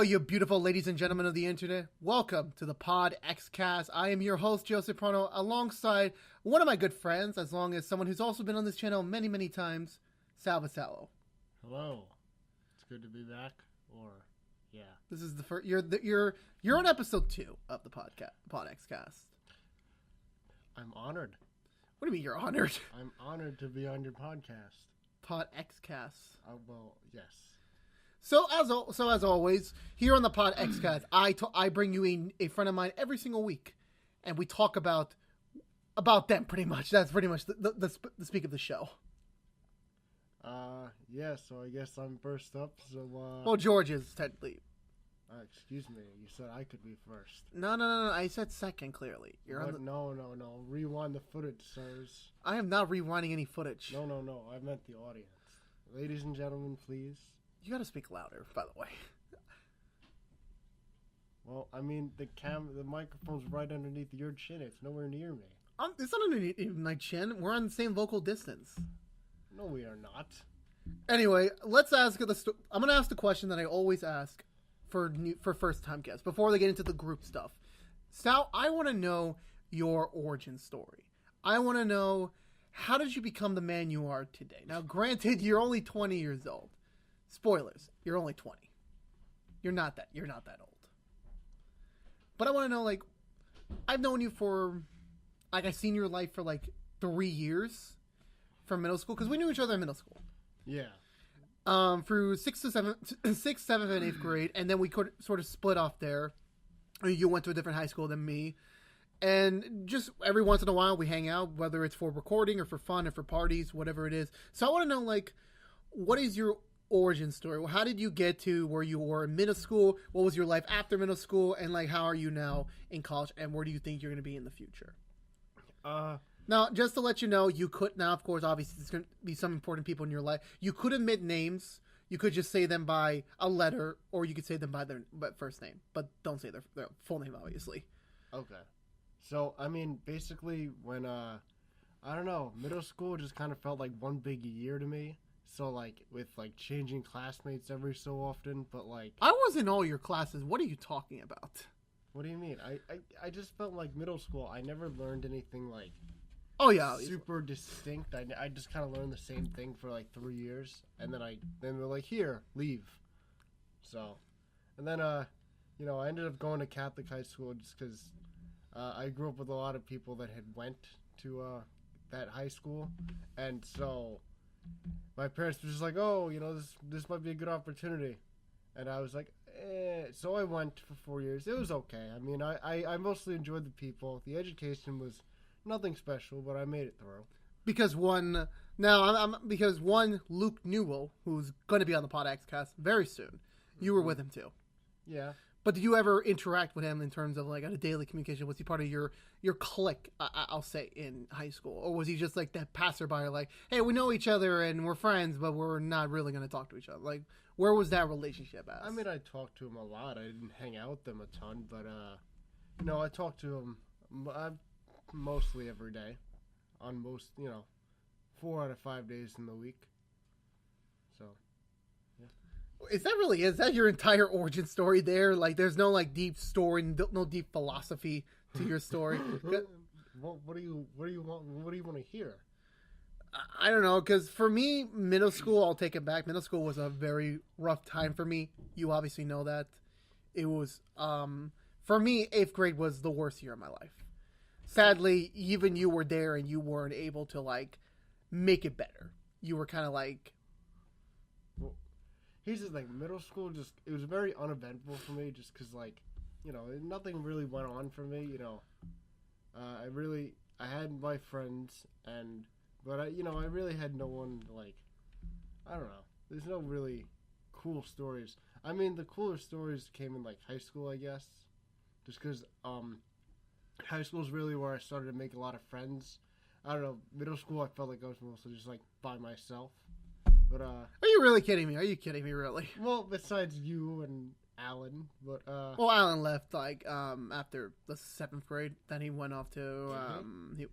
you beautiful ladies and gentlemen of the internet. Welcome to the PodXCast. I am your host, Joseph alongside one of my good friends, as long as someone who's also been on this channel many, many times, Sal Vassalo. Hello. It's good to be back. This is the first. You're on episode 2 of the PodXCast. I'm honored. What do you mean you're honored? I'm honored to be on your podcast. PodXCast. Well, yes. So as always, here on the PodXCast, I bring you a friend of mine every single week, and we talk about them pretty much. That's pretty much the speak of the show. Yeah. So I guess I'm first up. So well, George is technically. Excuse me. You said I could be first. No. I said second. Clearly, No. Rewind the footage, sirs. I am not rewinding any footage. No. I meant the audience. Ladies and gentlemen, please. You gotta speak louder, by the way. Well, I mean, the microphone's right underneath your chin. It's nowhere near me. It's not underneath my chin. We're on the same vocal distance. No, we are not. Anyway, let's ask I'm gonna ask the question that I always ask for first-time guests before they get into the group stuff. Sal, I want to know your origin story. I want to know, how did you become the man you are today? Now, granted, you're only 20 years old. Spoilers, you're only 20. You're not that old. But I want to know, like, I've known you for, like, I've seen your life for, like, 3 years from middle school, because we knew each other in middle school. Yeah. Through 6th, 7th, and 8th grade, and then we could sort of split off there. You went to a different high school than me, and just every once in a while we hang out, whether it's for recording or for fun or for parties, whatever it is. So I want to know, like, what is your origin story? How did you get to where you were in middle school? What was your life after middle school? And, like, how are you now in college? And where do you think you're going to be in the future? Now, just to let you know, you could now, of course, obviously, there's going to be some important people in your life. You could omit names. You could just say them by a letter, or you could say them by their first name. But don't say their full name, obviously. Okay. So, I mean, basically, when, I don't know, middle school just kind of felt like one big year to me. So, like, with, like, changing classmates every so often, but, like... I was in all your classes. What are you talking about? What do you mean? I just felt like middle school, I never learned anything, like... Oh, yeah. Super distinct. I just kind of learned the same thing for, like, 3 years. And then they're like, here, leave. So, and then, I ended up going to Catholic high school just because I grew up with a lot of people that had went to that high school. And so... my parents were just like, oh, this might be a good opportunity. And I was like, So I went for 4 years. It was okay. I mean, I mostly enjoyed the people. The education was nothing special, but I made it through. Because one, Luke Newell, who's going to be on the PodXCast very soon, you were with him too. Yeah. But did you ever interact with him in terms of, like, on a daily communication? Was he part of your clique, I'll say, in high school? Or was he just, like, that passerby, like, hey, we know each other and we're friends, but we're not really going to talk to each other? Like, where was that relationship at? I mean, I talked to him a lot. I didn't hang out with them a ton, but, I talked to him mostly every day. On most, 4 out of 5 days in the week. So... Is that your entire origin story there? Like, there's no, like, deep story, no deep philosophy to your story? What do you want to hear? I don't know, because for me, middle school, I'll take it back. Middle school was a very rough time for me. You obviously know that. It was, for me, 8th grade was the worst year of my life. Sadly, even you were there and you weren't able to, like, make it better. You were kind of like... Here's the thing, middle school it was very uneventful for me just because, like, nothing really went on for me, I had my friends, but I really had no one, like, I don't know, there's no really cool stories. I mean, the cooler stories came in, like, high school, I guess, just because, high school is really where I started to make a lot of friends. I don't know, middle school I felt like I was mostly just, like, by myself. But, are you really kidding me? Are you kidding me, really? Well, besides you and Alan, but, well, Alan left, like, after the 7th grade. Then he went off to,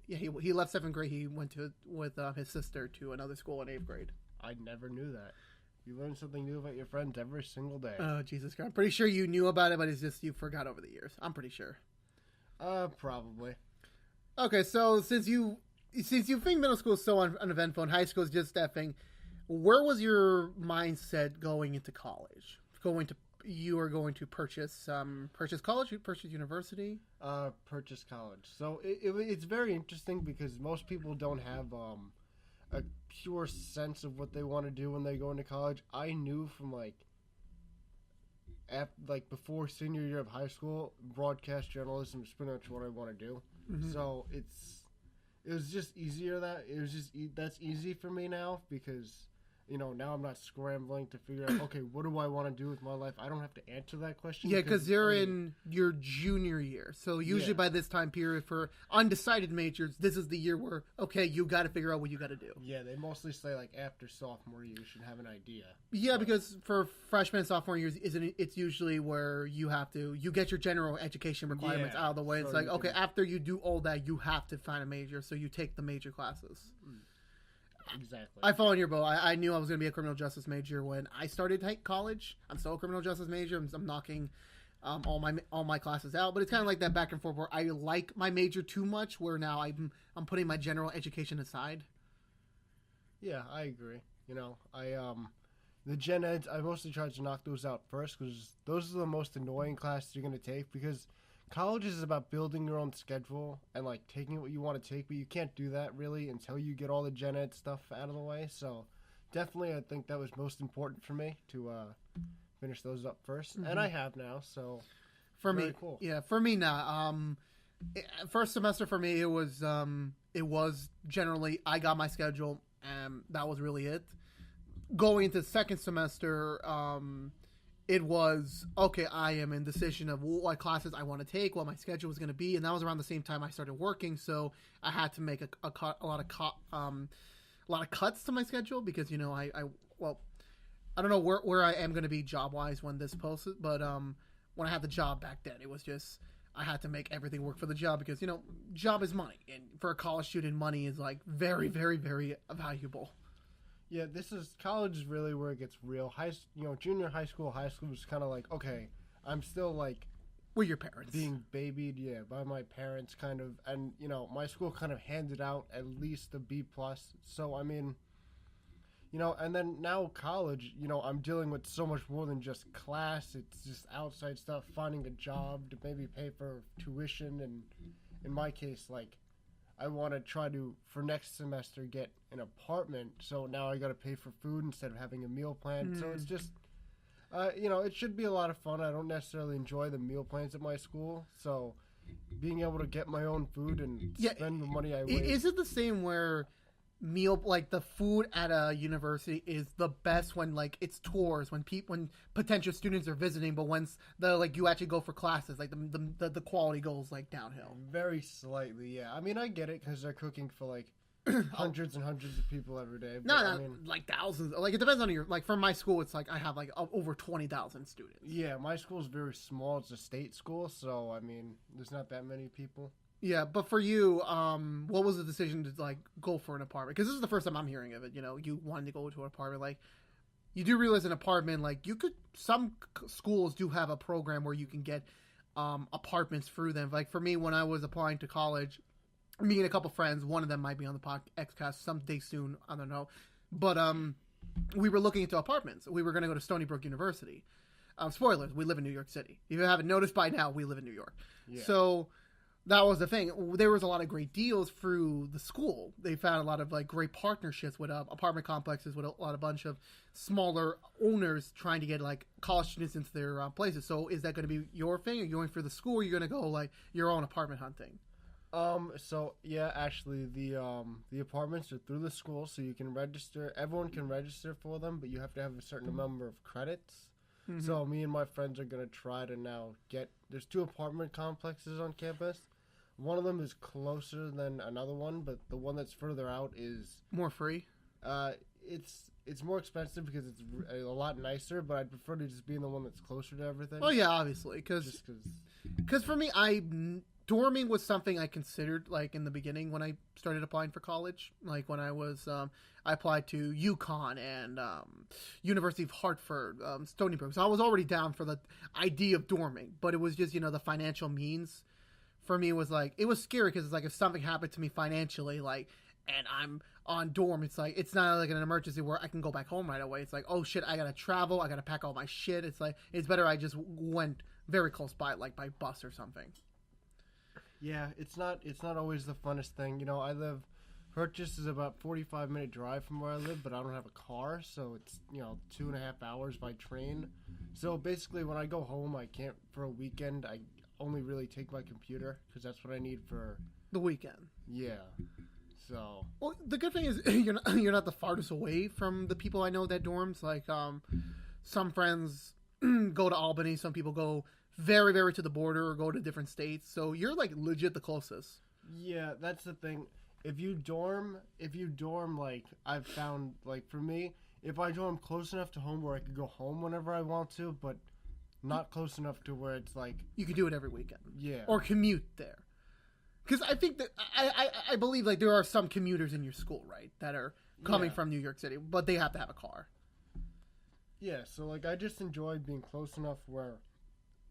he left 7th grade. He went with his sister to another school in 8th grade. I never knew that. You learn something new about your friends every single day. Oh, Jesus Christ. I'm pretty sure you knew about it, but it's just you forgot over the years. I'm pretty sure. Probably. Okay, so since you think middle school is so uneventful and high school is just that thing, where was your mindset going into college? You are going to purchase college, purchase university? Purchase college. So it's very interesting because most people don't have a pure sense of what they want to do when they go into college. I knew from before senior year of high school, broadcast journalism is pretty much what I want to do. Mm-hmm. So it was just easier that's easy for me now because now I'm not scrambling to figure out, okay, what do I want to do with my life? I don't have to answer that question. Yeah, because you're in your junior year. So usually by this time period for undecided majors, this is the year where, okay, you got to figure out what you got to do. Yeah, they mostly say after sophomore year, you should have an idea. Yeah, because for freshman and sophomore years, it's usually where you get your general education requirements out of the way. So it's okay, after you do all that, you have to find a major. So you take the major classes. Exactly. I fall in your boat. I knew I was going to be a criminal justice major when I started college. I'm still a criminal justice major. I'm knocking all my classes out, but it's kind of like that back and forth where I like my major too much. Where now I'm putting my general education aside. Yeah, I agree. The gen eds, I mostly try to knock those out first because those are the most annoying classes you're going to take because college is about building your own schedule and taking what you want to take, but you can't do that really until you get all the gen ed stuff out of the way. So definitely I think that was most important for me to finish those up first. Mm-hmm. And I have now, so for me, cool. Yeah, for me now, first semester for me it was generally I got my schedule and that was really it. Going into second semester, it was, okay, I am in decision of what classes I want to take, what my schedule was going to be, and that was around the same time I started working, so I had to make a lot of cuts to my schedule because, I don't know where I am going to be job-wise when this posted, but when I had the job back then, it was just, I had to make everything work for the job because, job is money, and for a college student, money is, very, very, very valuable. Yeah, college is really where it gets real. Junior high school was kind of okay, I'm still with your parents being babied, by my parents kind of, and my school kind of handed out at least a B+. So I mean, and then now college, I'm dealing with so much more than just class. It's just outside stuff, finding a job to maybe pay for tuition, and in my case, I want to try to, for next semester, get an apartment. So now I got to pay for food instead of having a meal plan. So it's just, it should be a lot of fun. I don't necessarily enjoy the meal plans at my school. So being able to get my own food and spend the money I waste. Is it the same where the food at a university is the best when it's tours, when potential students are visiting, but once you actually go for classes, the quality goes downhill? Very slightly, yeah. I mean, I get it because they're cooking for hundreds and hundreds of people every day. No, thousands. It depends on your for my school. It's I have over 20,000 students. Yeah, my school's very small. It's a state school, so I mean, there's not that many people. Yeah, but for you, what was the decision to go for an apartment? Because this is the first time I'm hearing of it. You wanted to go to an apartment. You do realize an apartment, some schools do have a program where you can get apartments through them. For me, when I was applying to college, me and a couple friends, one of them might be on the PodXCast someday soon. I don't know, but we were looking into apartments. We were going to go to Stony Brook University. Spoilers: we live in New York City. If you haven't noticed by now, we live in New York. Yeah. So that was the thing. There was a lot of great deals through the school. They found a lot of great partnerships with apartment complexes with a bunch of smaller owners trying to get college students into their places. So is that going to be your thing? Are you going for the school? Or are you going to go your own apartment hunting? So yeah, actually the apartments are through the school, so you can register. Everyone can register for them, but you have to have a certain number of credits. Mm-hmm. So me and my friends are going to try to now there's 2 apartment complexes on campus. One of them is closer than another one, but the one that's further out is more free. It's more expensive because it's a lot nicer, but I'd prefer to just be in the one that's closer to everything. Oh yeah, obviously, because for me, dorming was something I considered like in the beginning when I started applying for college. Like when I was, I applied to UConn and University of Hartford, Stony Brook. So I was already down for the idea of dorming, but it was just the financial means for me was like it was scary because it's like if something happened to me financially, like and I'm on dorm, it's like it's not like an emergency where I can go back home right away. It's like, oh shit, I gotta travel, I gotta pack all my shit. It's like it's better I just went very close by, like by bus or something. Yeah, it's not always the funnest thing. Purchase is about 45-minute drive from where I live, but I don't have a car, so it's 2.5 hours by train. So basically, when I go home, I can't for a weekend. I only really take my computer because that's what I need for the weekend. Yeah. So. Well, the good thing is you're not the farthest away from the people I know that dorms. Like some friends go to Albany, some people go very, very to the border or go to different states. So you're like legit the closest. Yeah, that's the thing. If you dorm, like I've found, like for me, if I dorm close enough to home where I could go home whenever I want to, but not close enough to where it's like you could do it every weekend. Yeah. Or commute there. Because I think that I believe like there are some commuters in your school, right, that are coming from New York City, but they have to have a car. Yeah, so like I just enjoy being close enough where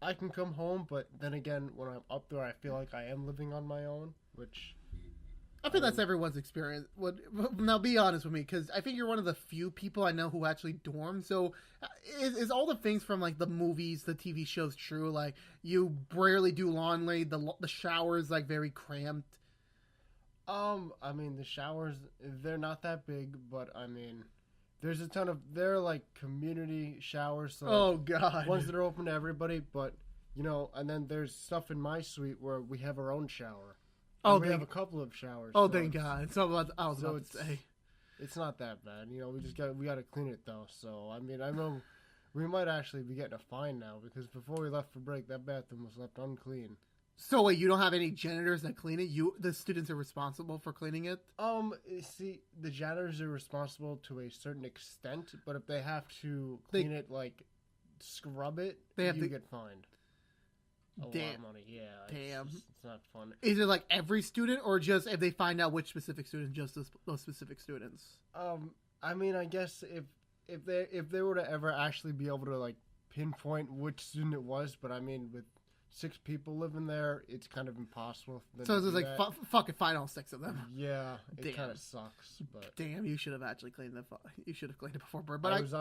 I can come home, but then again, when I'm up there, I feel like I am living on my own, which... I think that's everyone's experience. Now, be honest with me, because I think you're one of the few people I know who actually dorm. So, is all the things from like the movies, the TV shows true? Like, you rarely do laundry. The shower's like very cramped. I mean, the showers, they're not that big, but I mean, there's a ton of, they're like community showers. So oh God, ones that are open to everybody. But and then there's stuff in my suite where we have our own shower. Oh, we have a couple of showers. Oh, so thank God! It's not what I was about to say. It's not that bad, we got to clean it though. So I mean, I know we might actually be getting a fine now because before we left for break, that bathroom was left unclean. So wait, you don't have any janitors that clean it? The students are responsible for cleaning it? See, the janitors are responsible to a certain extent, but if they have to clean it, like scrub it, you get fined. A lot of money, yeah. Damn. It's not fun. Is it like every student, or just if they find out which specific student, just those specific students? I mean, I guess if they were to ever actually be able to like pinpoint which student it was, but I mean, with 6 people living there, it's kind of impossible. So it's like fucking find all 6 of them. Yeah, it kind of sucks. But damn, you should have actually cleaned it. You should have cleaned it before birth. But I was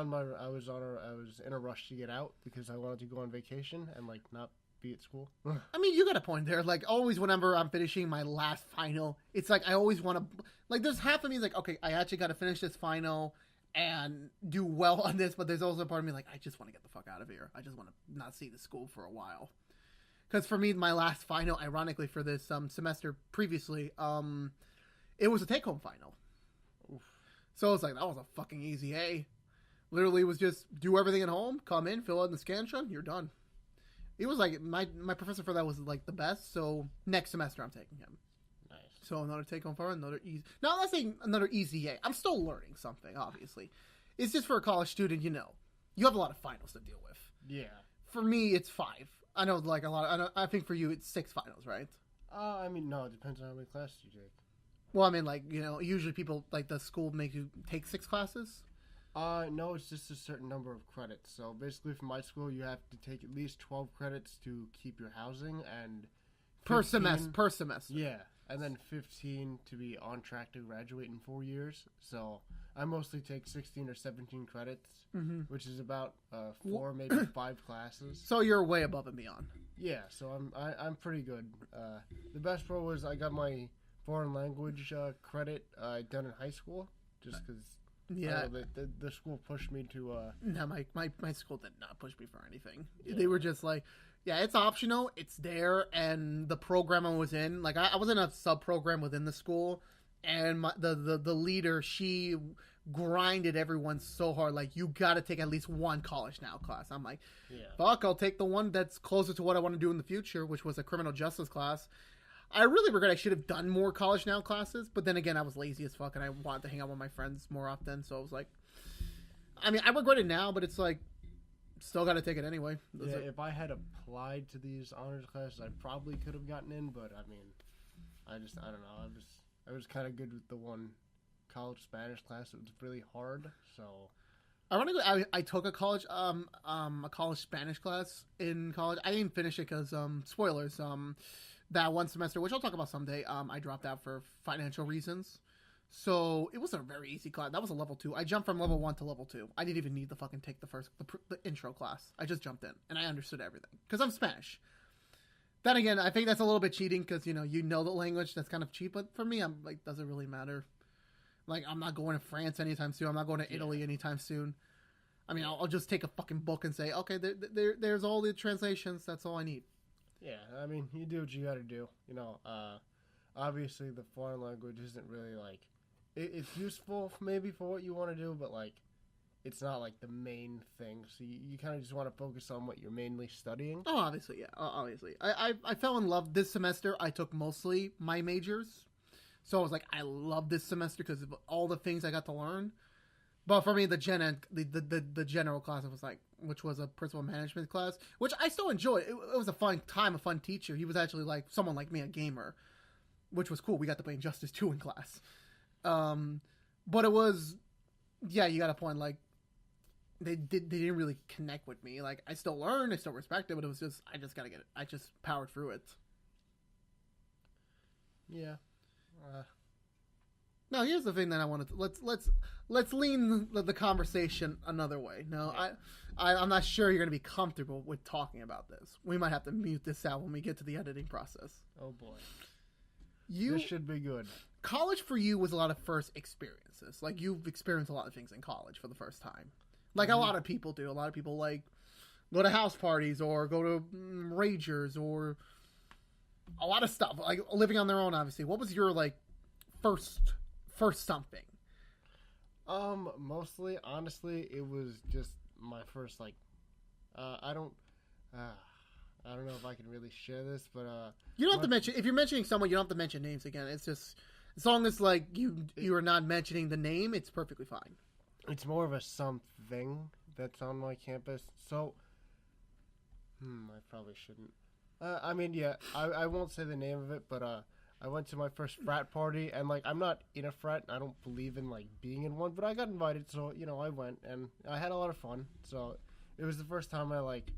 in a rush to get out because I wanted to go on vacation and like not be at school. I mean, you got a point there. Like, always whenever I'm finishing my last final, it's like I always want to... Like, there's half of me like, okay, I actually got to finish this final and do well on this, but there's also a part of me like, I just want to get the fuck out of here. I just want to not see the school for a while. Because for me, my last final, ironically, for this semester previously, it was a take-home final. Oof. So I was like, that was a fucking easy A. Literally was just do everything at home, come in, fill out the Scantron, you're done. It was like, my professor for that was like the best, so next semester I'm taking him. Nice. So another take-home final, another easy... No, I'm not saying another easy A. I'm still learning something, obviously. It's just for a college student, you have a lot of finals to deal with. Yeah. For me, it's 5. I know, like, a lot... I think for you, it's 6 finals, right? I mean, no, it depends on how many classes you take. Well, I mean, like, usually people, like, the school makes you take 6 classes. No, it's just a certain number of credits. So basically, for my school, you have to take at least 12 credits to keep your housing, and 15, per semester. Yeah, and then 15 to be on track to graduate in 4 years. So I mostly take 16 or 17 credits, which is about 4, maybe 5 classes. So you're way above and beyond. Yeah, so I'm pretty good. The best part was I got my foreign language credit done in high school, just because. Yeah, the school pushed me to. No, my school did not push me for anything. Yeah. They were just like, yeah, it's optional, it's there, and the program I was in, like I was in a sub program within the school, and the leader, she grinded everyone so hard, like you got to take at least one College Now class. I'm like, fuck, I'll take the one that's closer to what I want to do in the future, which was a criminal justice class. I really regret I should have done more College Now classes, but then again, I was lazy as fuck, and I wanted to hang out with my friends more often, so I was like... I mean, I regret it now, but it's like... Still got to take it anyway. Yeah, if I had applied to these honors classes, I probably could have gotten in, but I mean, I don't know. I was kind of good with the one college Spanish class. It was really hard, so. Ironically, I took a college Spanish class in college. I didn't finish it because spoilers. That one semester, which I'll talk about someday, I dropped out for financial reasons. So it wasn't a very easy class. That was a level 2. I jumped from level 1 to level 2. I didn't even need to fucking take the intro class. I just jumped in and I understood everything because I'm Spanish. Then again, I think that's a little bit cheating because you know the language. That's kind of cheap. But for me, I'm like, does it really matter? Like, I'm not going to France anytime soon. I'm not going to Italy anytime soon. I mean, I'll just take a fucking book and say, okay, there's all the translations. That's all I need. Yeah, I mean, you do what you got to do. You know, obviously the foreign language isn't really like it's useful maybe for what you want to do, but like it's not like the main thing. So you kind of just want to focus on what you're mainly studying. Oh, obviously, yeah, obviously. I fell in love this semester. I took mostly my majors, so I was like, I love this semester because of all the things I got to learn. But for me, the general class was like, which was a principal management class, which I still enjoyed. It was a fun time, a fun teacher. He was actually like someone like me, a gamer, which was cool. We got to play Injustice 2 in class. But it was, yeah, you got a point. Like they didn't really connect with me. Like I still learned, I still respect it, but it was just, I just got to get it. I just powered through it. Yeah. Now here's the thing that I wanted to let's lean the conversation another way. No, I'm not sure you're going to be comfortable with talking about this. We might have to mute this out when we get to the editing process. Oh boy, this should be good. College for you was a lot of first experiences. Like you've experienced a lot of things in college for the first time. Like a lot of people do. A lot of people like go to house parties or go to ragers or a lot of stuff. Like living on their own. Obviously, what was your like first something? Mostly, honestly, it was just my first, like, I don't know if I can really share this, but, you don't have to mention, if you're mentioning someone, you don't have to mention names again. It's just, as long as, like, you are not mentioning the name, it's perfectly fine. It's more of a something that's on my campus, so, I probably shouldn't. I mean, yeah, I won't say the name of it, but, I went to my first frat party, and, like, I'm not in a frat, I don't believe in, like, being in one, but I got invited, so, you know, I went, and I had a lot of fun, so it was the first time I, like,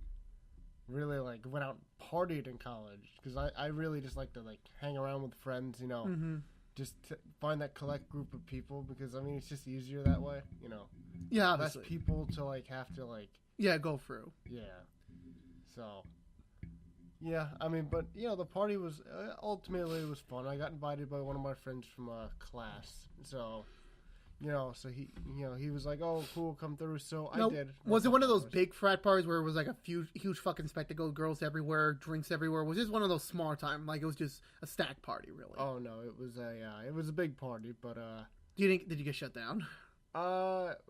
really, like, went out and partied in college, because I really just like to, like, hang around with friends, you know, just to find that collect group of people, because, I mean, it's just easier that way, you know. Yeah, obviously. Less people to, like, have to, like... Yeah, go through. Yeah. So... Yeah, I mean, but, you know, the party was, ultimately it was fun. I got invited by one of my friends from class, so, you know, so he was like, oh, cool, come through, so I did. Was it one of those big frat parties where it was like a huge fucking spectacle, girls everywhere, drinks everywhere? Was this one of those small time, like it was just a stack party, really? Oh, no, it was a big party, but, did you get shut down?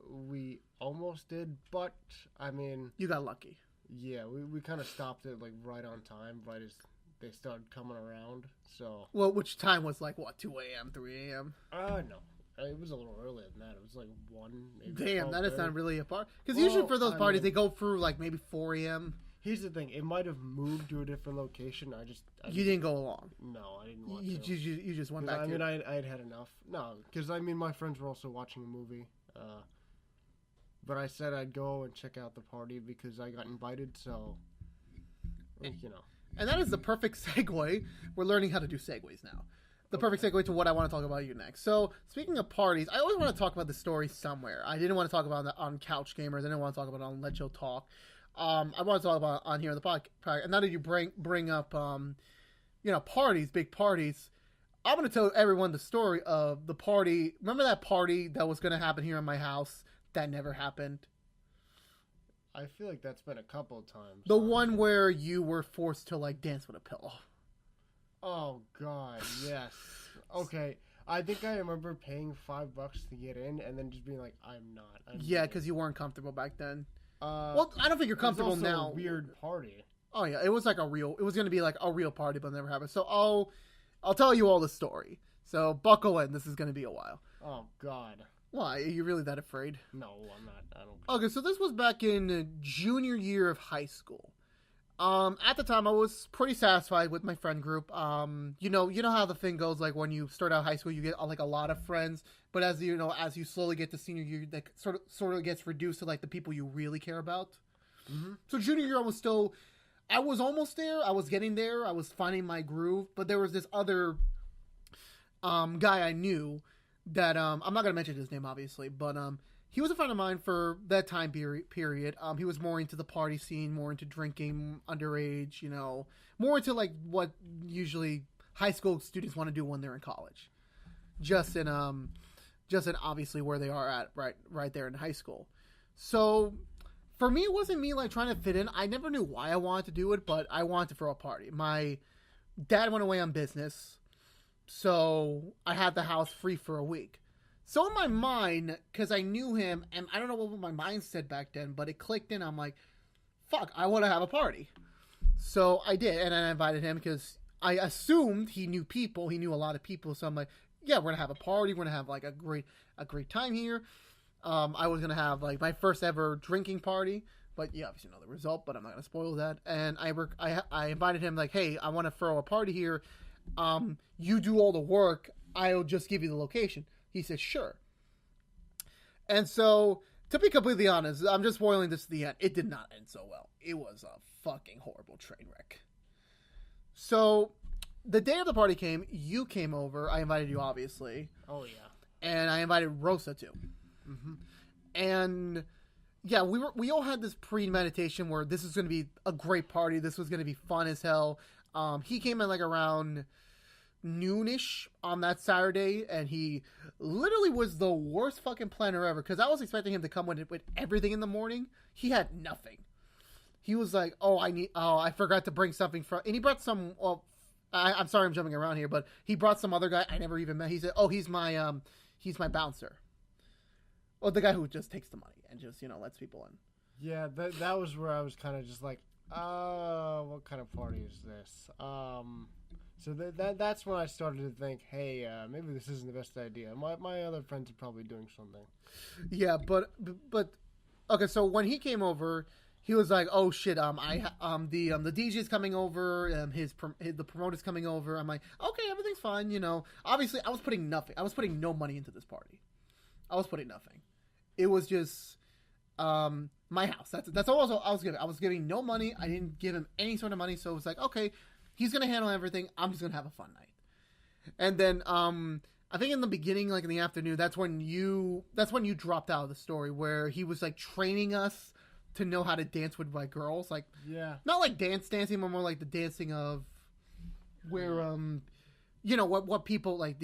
We almost did, but, I mean... You got lucky. Yeah, we kind of stopped it, like, right on time, right as they started coming around, so... Well, which time was, like, what, 2 a.m., 3 a.m.? No. It was a little earlier than that. It was, like, 1, maybe... Damn, that is not really a party. Because usually for those parties, they go through, like, maybe 4 a.m. Here's the thing. It might have moved to a different location. You didn't go along? No, I didn't want to. You just went back I mean, I had had enough. No, because, I mean, my friends were also watching a movie, but I said I'd go and check out the party because I got invited, so... You know. And that is the perfect segue. We're learning how to do segues now. The perfect segue to what I want to talk about you next. So, speaking of parties, I always want to talk about the story somewhere. I didn't want to talk about it on Couch Gamers. I didn't want to talk about it on Let Joe Talk. I want to talk about it on here on the podcast. And now that you bring up, parties, big parties, I'm going to tell everyone the story of the party. Remember that party that was going to happen here in my house that never happened? I feel like that's been a couple of times. The one where you were forced to, like, dance with a pillow. Oh, God, yes. Okay, I think I remember paying $5 to get in and then just being like, I'm not. Yeah, because you weren't comfortable back then. Well, I don't think you're comfortable it was also now. A weird party. Oh, yeah, it was like it was going to be like a real party, but it never happened. So I'll tell you all the story. So buckle in. This is going to be a while. Oh, God. Why? Are you really that afraid? No, I'm not. I don't. Okay, so this was back in junior year of high school. At the time, I was pretty satisfied with my friend group. You know how the thing goes. Like when you start out high school, you get like a lot of friends, but as you slowly get to senior year, that sort of gets reduced to like the people you really care about. Mm-hmm. So junior year, I was almost there. I was getting there. I was finding my groove, but there was this other guy I knew that I'm not gonna mention his name, obviously, but he was a friend of mine for that time period. He was more into the party scene, more into drinking, underage, more into like what usually high school students want to do when they're in college. Just in obviously where they are at right there in high school. So for me, it wasn't me like trying to fit in. I never knew why I wanted to do it, but I wanted to throw a party. My dad went away on business, so I had the house free for a week. So in my mind, because I knew him, and I don't know what my mind said back then, but it clicked in. I'm like, fuck, I want to have a party. So I did, and I invited him because I assumed he knew people. He knew a lot of people. So I'm like, yeah, we're going to have a party. We're going to have like a great time here. I was going to have like my first ever drinking party, but you obviously know the result, but I'm not going to spoil that. And I invited him like, hey, I want to throw a party here. You do all the work. I'll just give you the location. He said, sure. And so, to be completely honest, I'm just spoiling this to the end. It did not end so well. It was a fucking horrible train wreck. So, the day of the party came, you came over. I invited you, obviously. Oh, yeah. And I invited Rosa, too. Mm-hmm. And, yeah, we all had this premeditation where this was going to be a great party. This was going to be fun as hell. He came in, like, around noonish on that Saturday, and he literally was the worst fucking planner ever, because I was expecting him to come with everything in the morning. He had nothing. He was like, I forgot to bring something from, and he brought some, I'm sorry I'm jumping around here, but he brought some other guy I never even met. He said, he's my bouncer. Well, the guy who just takes the money and just, lets people in. Yeah, that was where I was kind of just like, what kind of party is this? So that's when I started to think, hey, maybe this isn't the best idea. My other friends are probably doing something. Yeah, but okay. So when he came over, he was like, "Oh shit, the DJ's coming over, the promoter's coming over." I'm like, "Okay, everything's fine." Obviously, I was putting no money into this party. I was putting nothing. It was just my house. That's all I was giving. I was giving no money. I didn't give him any sort of money, so it was like, okay. He's going to handle everything. I'm just going to have a fun night. And then, I think in the beginning, like in the afternoon, that's when you dropped out of the story, where he was like training us to know how to dance with my girls. Like, yeah, not like dancing, but more like the dancing of where, what people like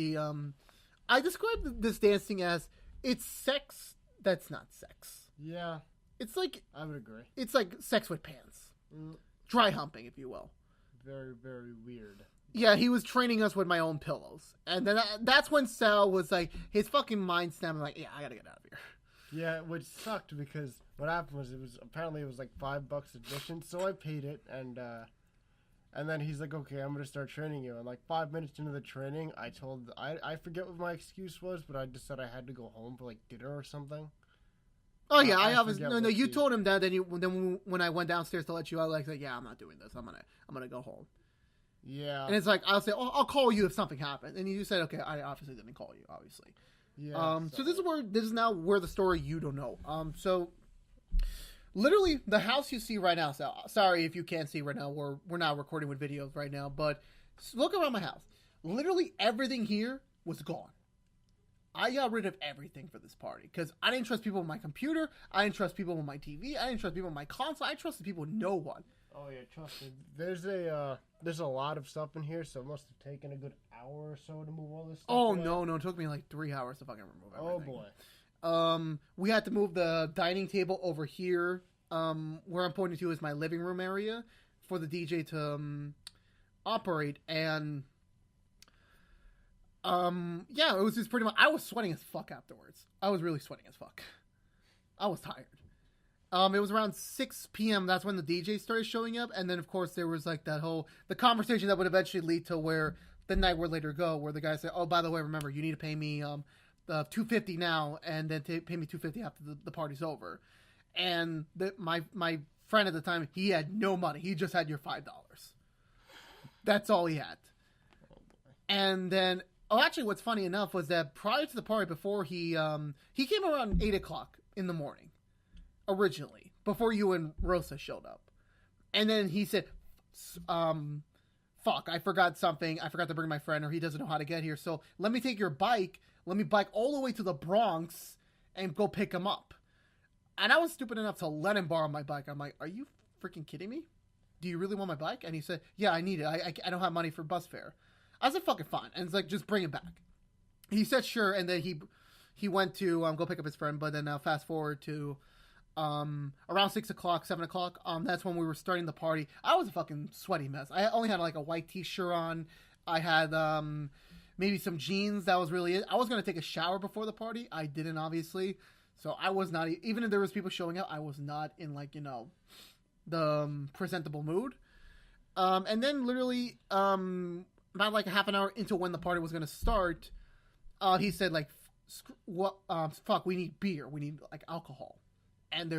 I described this dancing as it's sex that's not sex. Yeah. It's like, I would agree. It's like sex with pants. Dry humping, if you will. Very, very weird. Yeah, he was training us with my own pillows. And then that's when Sal was like, his fucking mind snapped, like, yeah, I gotta get out of here. Yeah, which sucked because what happened was it was like $5 admission, so I paid it, and then he's like, okay, I'm gonna start training you. And like 5 minutes into the training, I forget what my excuse was, but I just said I had to go home for like dinner or something. Oh yeah, I obviously no. You told him that. Then when I went downstairs to let you out, like, yeah, I'm not doing this. I'm gonna go home. Yeah. And it's like I'll say, I'll call you if something happens. And you said, okay, I obviously didn't call you, obviously. Yeah. So this is now where the story you don't know. So literally the house you see right now. So sorry if you can't see right now. We're not recording with videos right now, but look around my house. Literally everything here was gone. I got rid of everything for this party because I didn't trust people with my computer. I didn't trust people with my TV. I didn't trust people with my console. I trusted people with no one. Oh yeah, trust me. There's a lot of stuff in here, so it must have taken a good hour or so to move all this stuff. Oh away. No, it took me like 3 hours to fucking remove everything. Oh boy. We had to move the dining table over here. Where I'm pointing to is my living room area for the DJ to operate, and yeah, it was just pretty much. I was sweating as fuck afterwards. I was really sweating as fuck. I was tired. It was around 6 p.m. That's when the DJ started showing up, and then of course there was like the conversation that would eventually lead to where the night would later go, where the guy said, "Oh, by the way, remember you need to pay me $250 now, and then pay me $250 after the party's over. And my friend at the time, he had no money. He just had your $5. That's all he had. And then, actually, what's funny enough was that prior to the party, before he came around 8:00 in the morning, originally, before you and Rosa showed up. And then he said, fuck, I forgot something. I forgot to bring my friend, or he doesn't know how to get here. So let me take your bike. Let me bike all the way to the Bronx and go pick him up. And I was stupid enough to let him borrow my bike. I'm like, are you freaking kidding me? Do you really want my bike? And he said, yeah, I need it. I don't have money for bus fare. I said, fucking fine. And it's like, just bring it back. He said, sure. And then he went to go pick up his friend. But then fast forward to around 6:00, 7:00. That's when we were starting the party. I was a fucking sweaty mess. I only had like a white t-shirt on. I had maybe some jeans. That was really it. I was going to take a shower before the party. I didn't, obviously. So I was not, even if there was people showing up, I was not in like, the presentable mood. And then literally, about like a half an hour into when the party was going to start, he said like, fuck, we need beer. We need like alcohol. And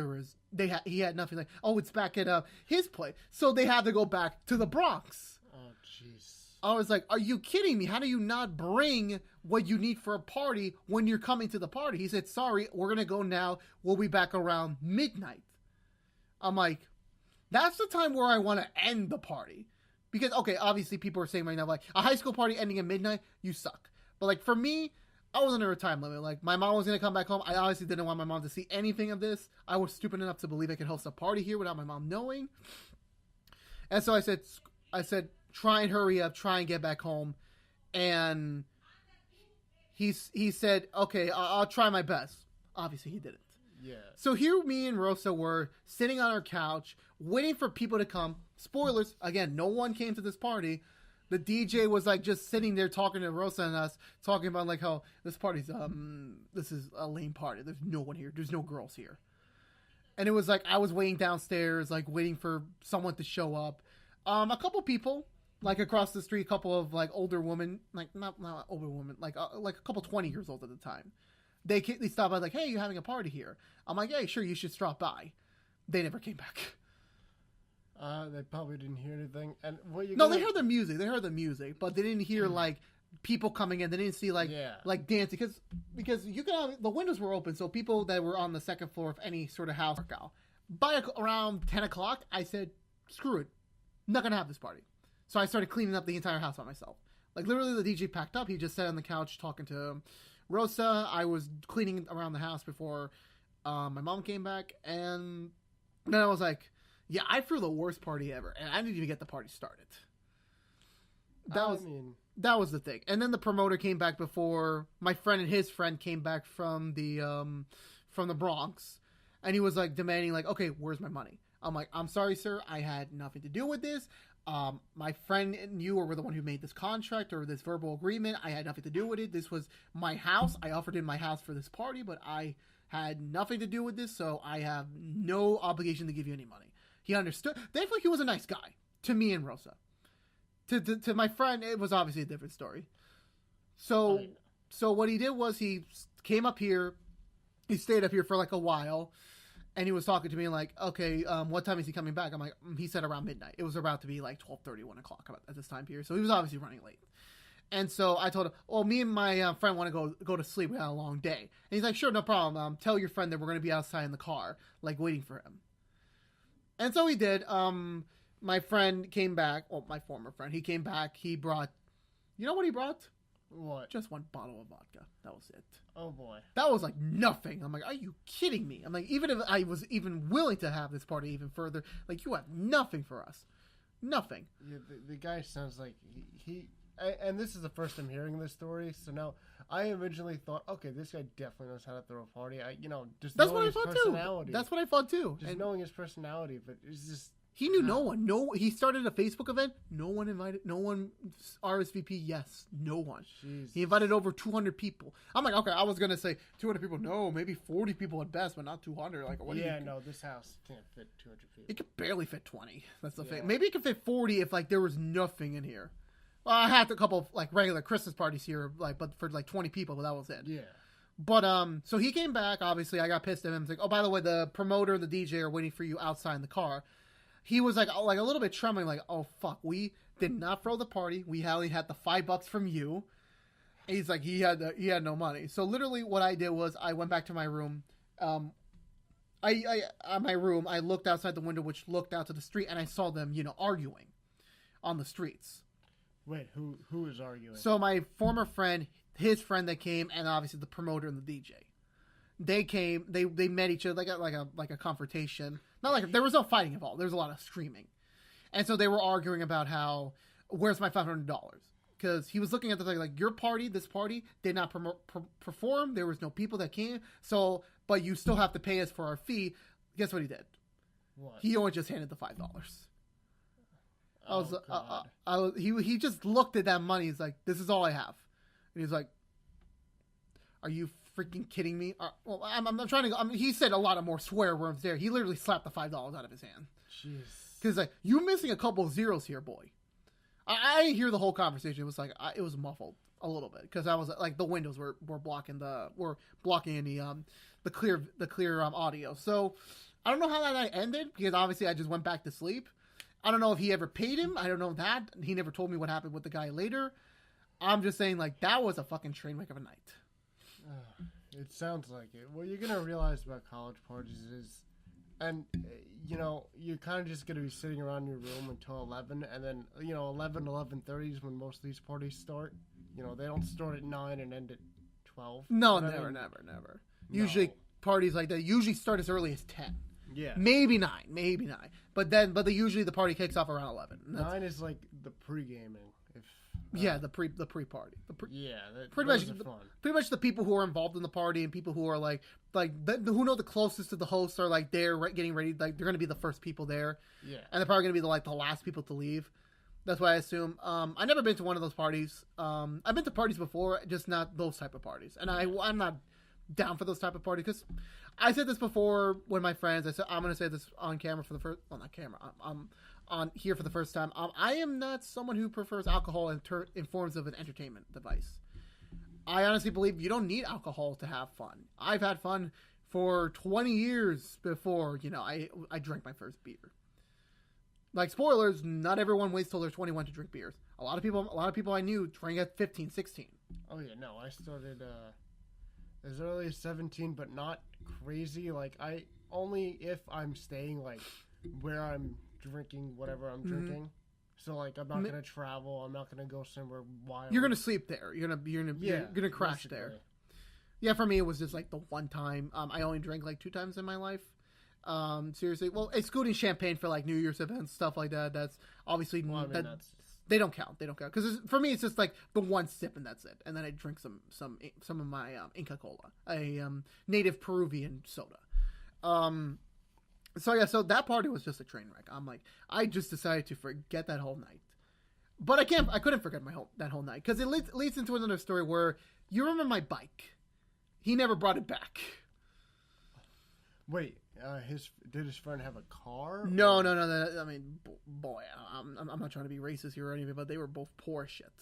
he had nothing. Like, oh, it's back at his place. So they had to go back to the Bronx. Oh, jeez. I was like, are you kidding me? How do you not bring what you need for a party when you're coming to the party? He said, sorry, we're going to go now. We'll be back around midnight. I'm like, that's the time where I want to end the party. Because, okay, obviously people are saying right now, like, a high school party ending at midnight, you suck. But, like, for me, I was under a time limit. Like, my mom was going to come back home. I obviously didn't want my mom to see anything of this. I was stupid enough to believe I could host a party here without my mom knowing. And so I said, try and hurry up, try and get back home. And he said, okay, I'll try my best. Obviously, he didn't. Yeah. So here me and Rosa were sitting on our couch, waiting for people to come. Spoilers, again, no one came to this party. The DJ was like just sitting there talking to Rosa and us, talking about like how this party's this is a lame party. There's no one here. There's no girls here. And it was like I was waiting downstairs, like waiting for someone to show up. A couple people, like across the street, a couple of like older women, like not older women, like a couple 20 years old at the time. They stopped by like, hey, you having a party here? I'm like, yeah, sure, you should stop by. They never came back. They probably didn't hear anything. And they heard the music. They heard the music, but they didn't hear like people coming in. They didn't see like dancing because you can the windows were open, so people that were on the second floor of any sort of house. By around 10 o'clock, I said, screw it, I'm not gonna have this party. So I started cleaning up the entire house by myself. Like literally, the DJ packed up. He just sat on the couch talking to Rosa. I was cleaning around the house before my mom came back, and then I was like, yeah, I threw the worst party ever, and I didn't even get the party started. That was the thing. And then the promoter came back before my friend and his friend came back from the Bronx, and he was like demanding like, okay, where's my money? I'm like, I'm sorry, sir, I had nothing to do with this. My friend and you were the one who made this contract or this verbal agreement. I had nothing to do with it. This was my house. I offered in my house for this party, but I had nothing to do with this, so I have no obligation to give you any money. He understood. Thankfully, he was a nice guy to me and Rosa. To my friend, it was obviously a different story. So what he did was he came up here. He stayed up here for like a while, and he was talking to me like, okay, what time is he coming back? I'm like, he said around midnight. It was about to be like 12:30, 1 o'clock at this time period. So he was obviously running late. And so I told him, well, me and my friend want to go to sleep. We had a long day. And he's like, sure, no problem. Tell your friend that we're going to be outside in the car, like waiting for him. And so he did. My friend came back. Well, my former friend. He came back. He brought... You know what he brought? What? Just one bottle of vodka. That was it. Oh, boy. That was like nothing. I'm like, are you kidding me? I'm like, even if I was even willing to have this party even further, like, you have nothing for us. Nothing. Yeah, the guy sounds like he and this is the first I'm hearing this story, so now I originally thought, okay, this guy definitely knows how to throw a party. Just that's knowing what I his thought personality. Too. That's what I thought too. Just knowing his personality, but it's just he knew no one. He started a Facebook event. No one invited. No one RSVP. Yes, no one. Jeez. He invited over 200 people. I'm like, okay, I was gonna say 200 people. No, maybe 40 people at best, but not 200. Like, what? Yeah, no, this house can't fit 200 people. It could barely fit 20. That's the thing. Maybe it could fit 40 if like there was nothing in here. Well, I had a couple of like regular Christmas parties here, like but for like 20 people, but that was it. Yeah. But so he came back. Obviously, I got pissed at him. He's like, "Oh, by the way, the promoter and the DJ are waiting for you outside in the car." He was like a little bit trembling, like, "Oh fuck, we did not throw the party. We only had the $5 from you." And he's like, he had no money. So literally, what I did was I went back to my room. I looked outside the window, which looked out to the street, and I saw them, arguing on the streets. Wait, who was arguing? So my former friend, his friend that came, and obviously the promoter and the DJ, they came. They met each other like a confrontation. Not like there was no fighting involved. There was a lot of screaming, and so they were arguing about how where's my $500, because he was looking at the thing like, your party, this party did not perform. There was no people that came. So, but you still have to pay us for our fee. Guess what he did? What? He only just handed the $5. God. He just looked at that money. He's like, this is all I have. And he's like, are you freaking kidding me? Well, I'm trying to. He said a lot of more swear words there. He literally slapped the $5 out of his hand. Jeez. Because like, you're missing a couple of zeros here, boy. I didn't hear the whole conversation. It was like it was muffled a little bit because I was like the windows were blocking the clear audio. So I don't know how that night ended because obviously I just went back to sleep. I don't know if he ever paid him. I don't know that. He never told me what happened with the guy later. I'm just saying, like, that was a fucking train wreck of a night. It sounds like it. What you're going to realize about college parties is, and, you're kind of just going to be sitting around your room until 11, and then, 11:30 is when most of these parties start. They don't start at 9 and end at 12. No, never. Usually, parties like that usually start as early as 10. Yeah. Maybe 9. But usually the party kicks off around 11. 9 is like the pre-gaming. The pre-party. Pretty much the people who are involved in the party and people who are who know the closest to the hosts are like they're getting ready, like they're going to be the first people there. Yeah. And they're probably going to be the last people to leave. That's what I assume. I've never been to one of those parties. I've been to parties before, just not those type of parties. And I'm not down for those type of parties because I said this before when my friends. I said I'm going to say this on camera for the first. Well, not camera. I'm on here for the first time. I am not someone who prefers alcohol in forms of an entertainment device. I honestly believe you don't need alcohol to have fun. I've had fun for 20 years before I drank my first beer. Like, spoilers, not everyone waits till they're 21 to drink beers. A lot of people I knew drank at 15, 16. Oh yeah, no, I started as early as 17, but not crazy. Like, I only if I'm staying like where I'm drinking whatever I'm drinking. So like, I'm not gonna travel. I'm not gonna go somewhere wild. You're gonna sleep there. You're gonna crash basically. There. Yeah, for me it was just like the one time. I only drank like 2 times in my life. Seriously, well, excluding champagne for like New Year's events, stuff like that. That's obviously they don't count. Because for me, it's just like the one sip and that's it. And then I drink some of my Inca Cola, a native Peruvian soda. So that party was just a train wreck. I'm like, I just decided to forget that whole night. But I couldn't forget that whole night because it leads into another story where you remember my bike. He never brought it back. Wait. Did his friend have a car? No. I mean, boy, I'm not trying to be racist here or anything, but they were both poor as shit.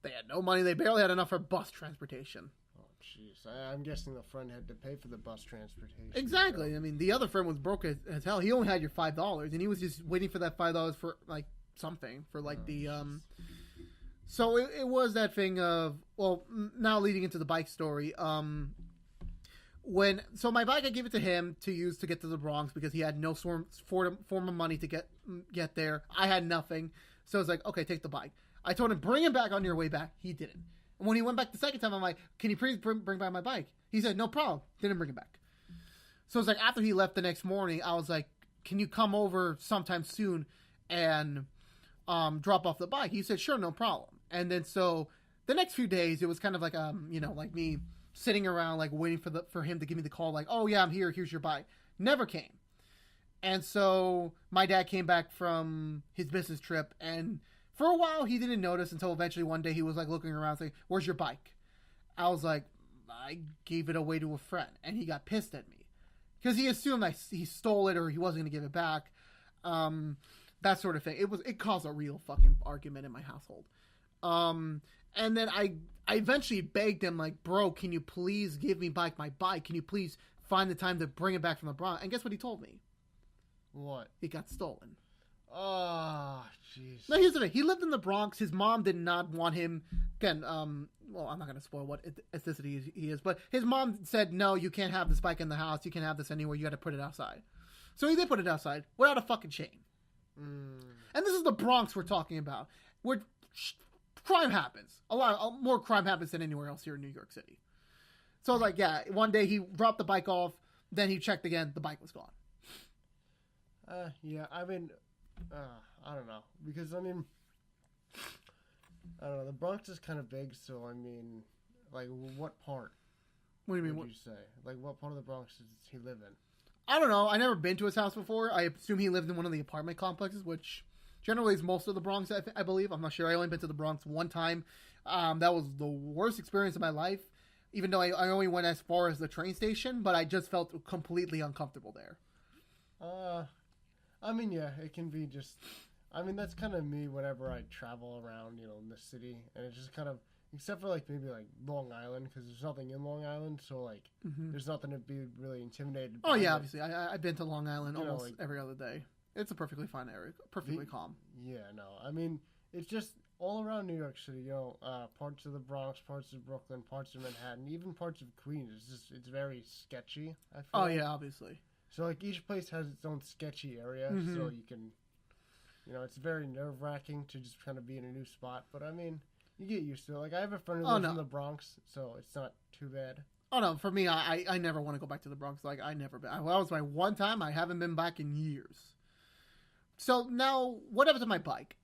They had no money. They barely had enough for bus transportation. Oh, jeez. I'm guessing the friend had to pay for the bus transportation. Exactly. So. I mean, the other friend was broke as hell. He only had your $5, and he was just waiting for that $5 for like something for like Jeez. So it was that thing of now leading into the bike story. So my bike, I gave it to him to use to get to the Bronx because he had no form of money to get there. I had nothing. So I was like, okay, take the bike. I told him, bring him back on your way back. He didn't. And when he went back the second time, I'm like, can you please bring back my bike? He said, no problem. Didn't bring it back. So it's like after he left the next morning, I was like, can you come over sometime soon and drop off the bike? He said, sure, no problem. And then so the next few days, it was kind of like, like me sitting around like waiting for him to give me the call like, oh yeah, I'm here, here's your bike. Never came. And so my dad came back from his business trip, and for a while he didn't notice until eventually one day he was like looking around saying, where's your bike? I was like, I gave it away to a friend. And he got pissed at me because he assumed he stole it or he wasn't going to give it back. That sort of thing. It caused a real fucking argument in my household. And then I eventually begged him, like, bro, can you please give me back my bike? Can you please find the time to bring it back from the Bronx? And guess what he told me? What? It got stolen. Oh, jeez. Now, here's the thing. He lived in the Bronx. His mom did not want him. Again, well, I'm not going to spoil what ethnicity he is, but his mom said, no, you can't have this bike in the house. You can't have this anywhere. You got to put it outside. So he did put it outside without a fucking chain. And this is the Bronx we're talking about, where crime happens. A lot more crime happens than anywhere else here in New York City. So I was like, yeah, one day he dropped the bike off, then he checked again, the bike was gone. Yeah, I mean, I don't know. Because, I mean, I don't know. The Bronx is kind of big, so, I mean, like, what part? What do you mean? Would you say? Like, what part of the Bronx does he live in? I don't know. I never been to his house before. I assume he lived in one of the apartment complexes, which generally is most of the Bronx, I believe. I'm not sure. I only been to the Bronx one time. That was the worst experience of my life, even though I only went as far as the train station, but I just felt completely uncomfortable there. I mean, yeah, it can be just... I mean, that's kind of me whenever I travel around, you know, in the city. And it's just kind of... Except for, like, maybe, like, Long Island, because there's nothing in Long Island, so, like, there's nothing to be really intimidated by. Oh, yeah, obviously. I've been to Long Island almost like, every other day. It's a perfectly fine area. Perfectly calm. Yeah, no. I mean, it's just all around New York City, you know, parts of the Bronx, parts of Brooklyn, parts of Manhattan, even parts of Queens. It's very sketchy, I feel Oh, yeah, obviously. So, like, each place has its own sketchy area, so you can, you know, it's very nerve-wracking to just kind of be in a new spot. But, I mean, you get used to it. Like, I have a friend who lives in the Bronx, so it's not too bad. Oh, no, for me, I never want to go back to the Bronx. Like, I never been. That was my one time. I haven't been back in years. So, now, what happened to my bike?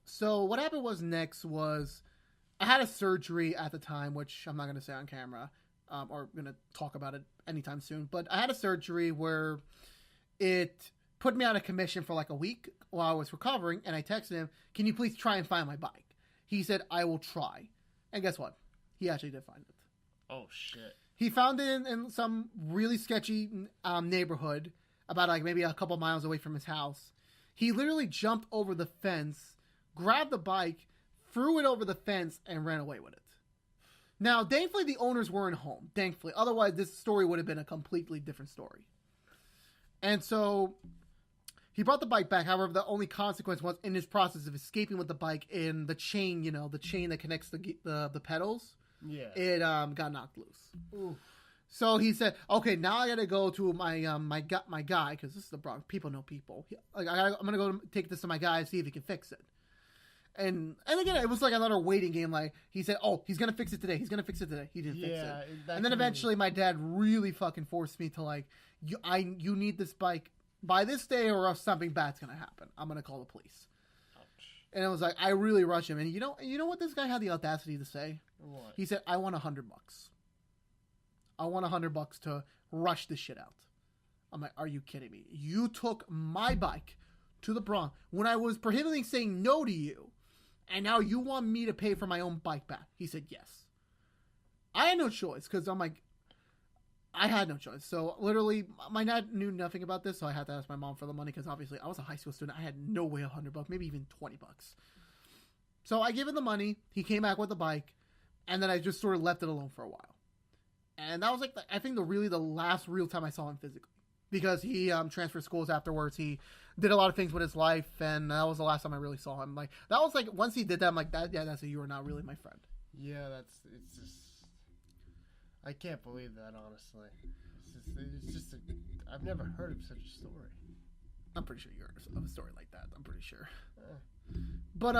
So, what happened next was I had a surgery at the time, which I'm not going to say on camera. Or going to talk about it anytime soon. But I had a surgery where it put me out of commission for like a week while I was recovering. And I texted him, can you please try and find my bike? He said, I will try. And guess what? He actually did find it. Oh, shit. He found it in some really sketchy neighborhood about like maybe a couple miles away from his house. He literally jumped over the fence, grabbed the bike, threw it over the fence, and ran away with it. Now, thankfully, the owners weren't home. Thankfully. Otherwise, this story would have been a completely different story. And so, he brought the bike back. However, the only consequence was in his process of escaping with the bike in the chain, you know, the chain that connects the pedals. Yeah. It got knocked loose. Oof. So he said, okay, now I got to go to my guy, because this is the Bronx. People know people. I'm going to go take this to my guy and see if he can fix it. And again, it was like another waiting game. Like, he said, oh, he's going to fix it today. He's going to fix it today. He didn't fix it. And then eventually my dad really fucking forced me to like, you need this bike by this day or else something bad's going to happen. I'm going to call the police. Ouch. And it was like, I really rushed him. And you know what this guy had the audacity to say? What? He said, I want $100. I want $100 to rush this shit out. I'm like, are you kidding me? You took my bike to the Bronx when I was prohibiting saying no to you. And now you want me to pay for my own bike back? He said, yes. I had no choice because I'm like, I had no choice. So literally, my dad knew nothing about this, so I had to ask my mom for the money because obviously I was a high school student. I had no way $100, maybe even $20. So I gave him the money. He came back with the bike, and then I just sort of left it alone for a while. And that was like, I think the last real time I saw him physically. Because he transferred schools afterwards. He did a lot of things with his life, and that was the last time I really saw him. Like, that was like, once he did that, I'm like, that's you are not really my friend. Yeah, it's just, I can't believe that, honestly. It's just I've never heard of such a story. I'm pretty sure you heard of a story like that. I'm pretty sure. But,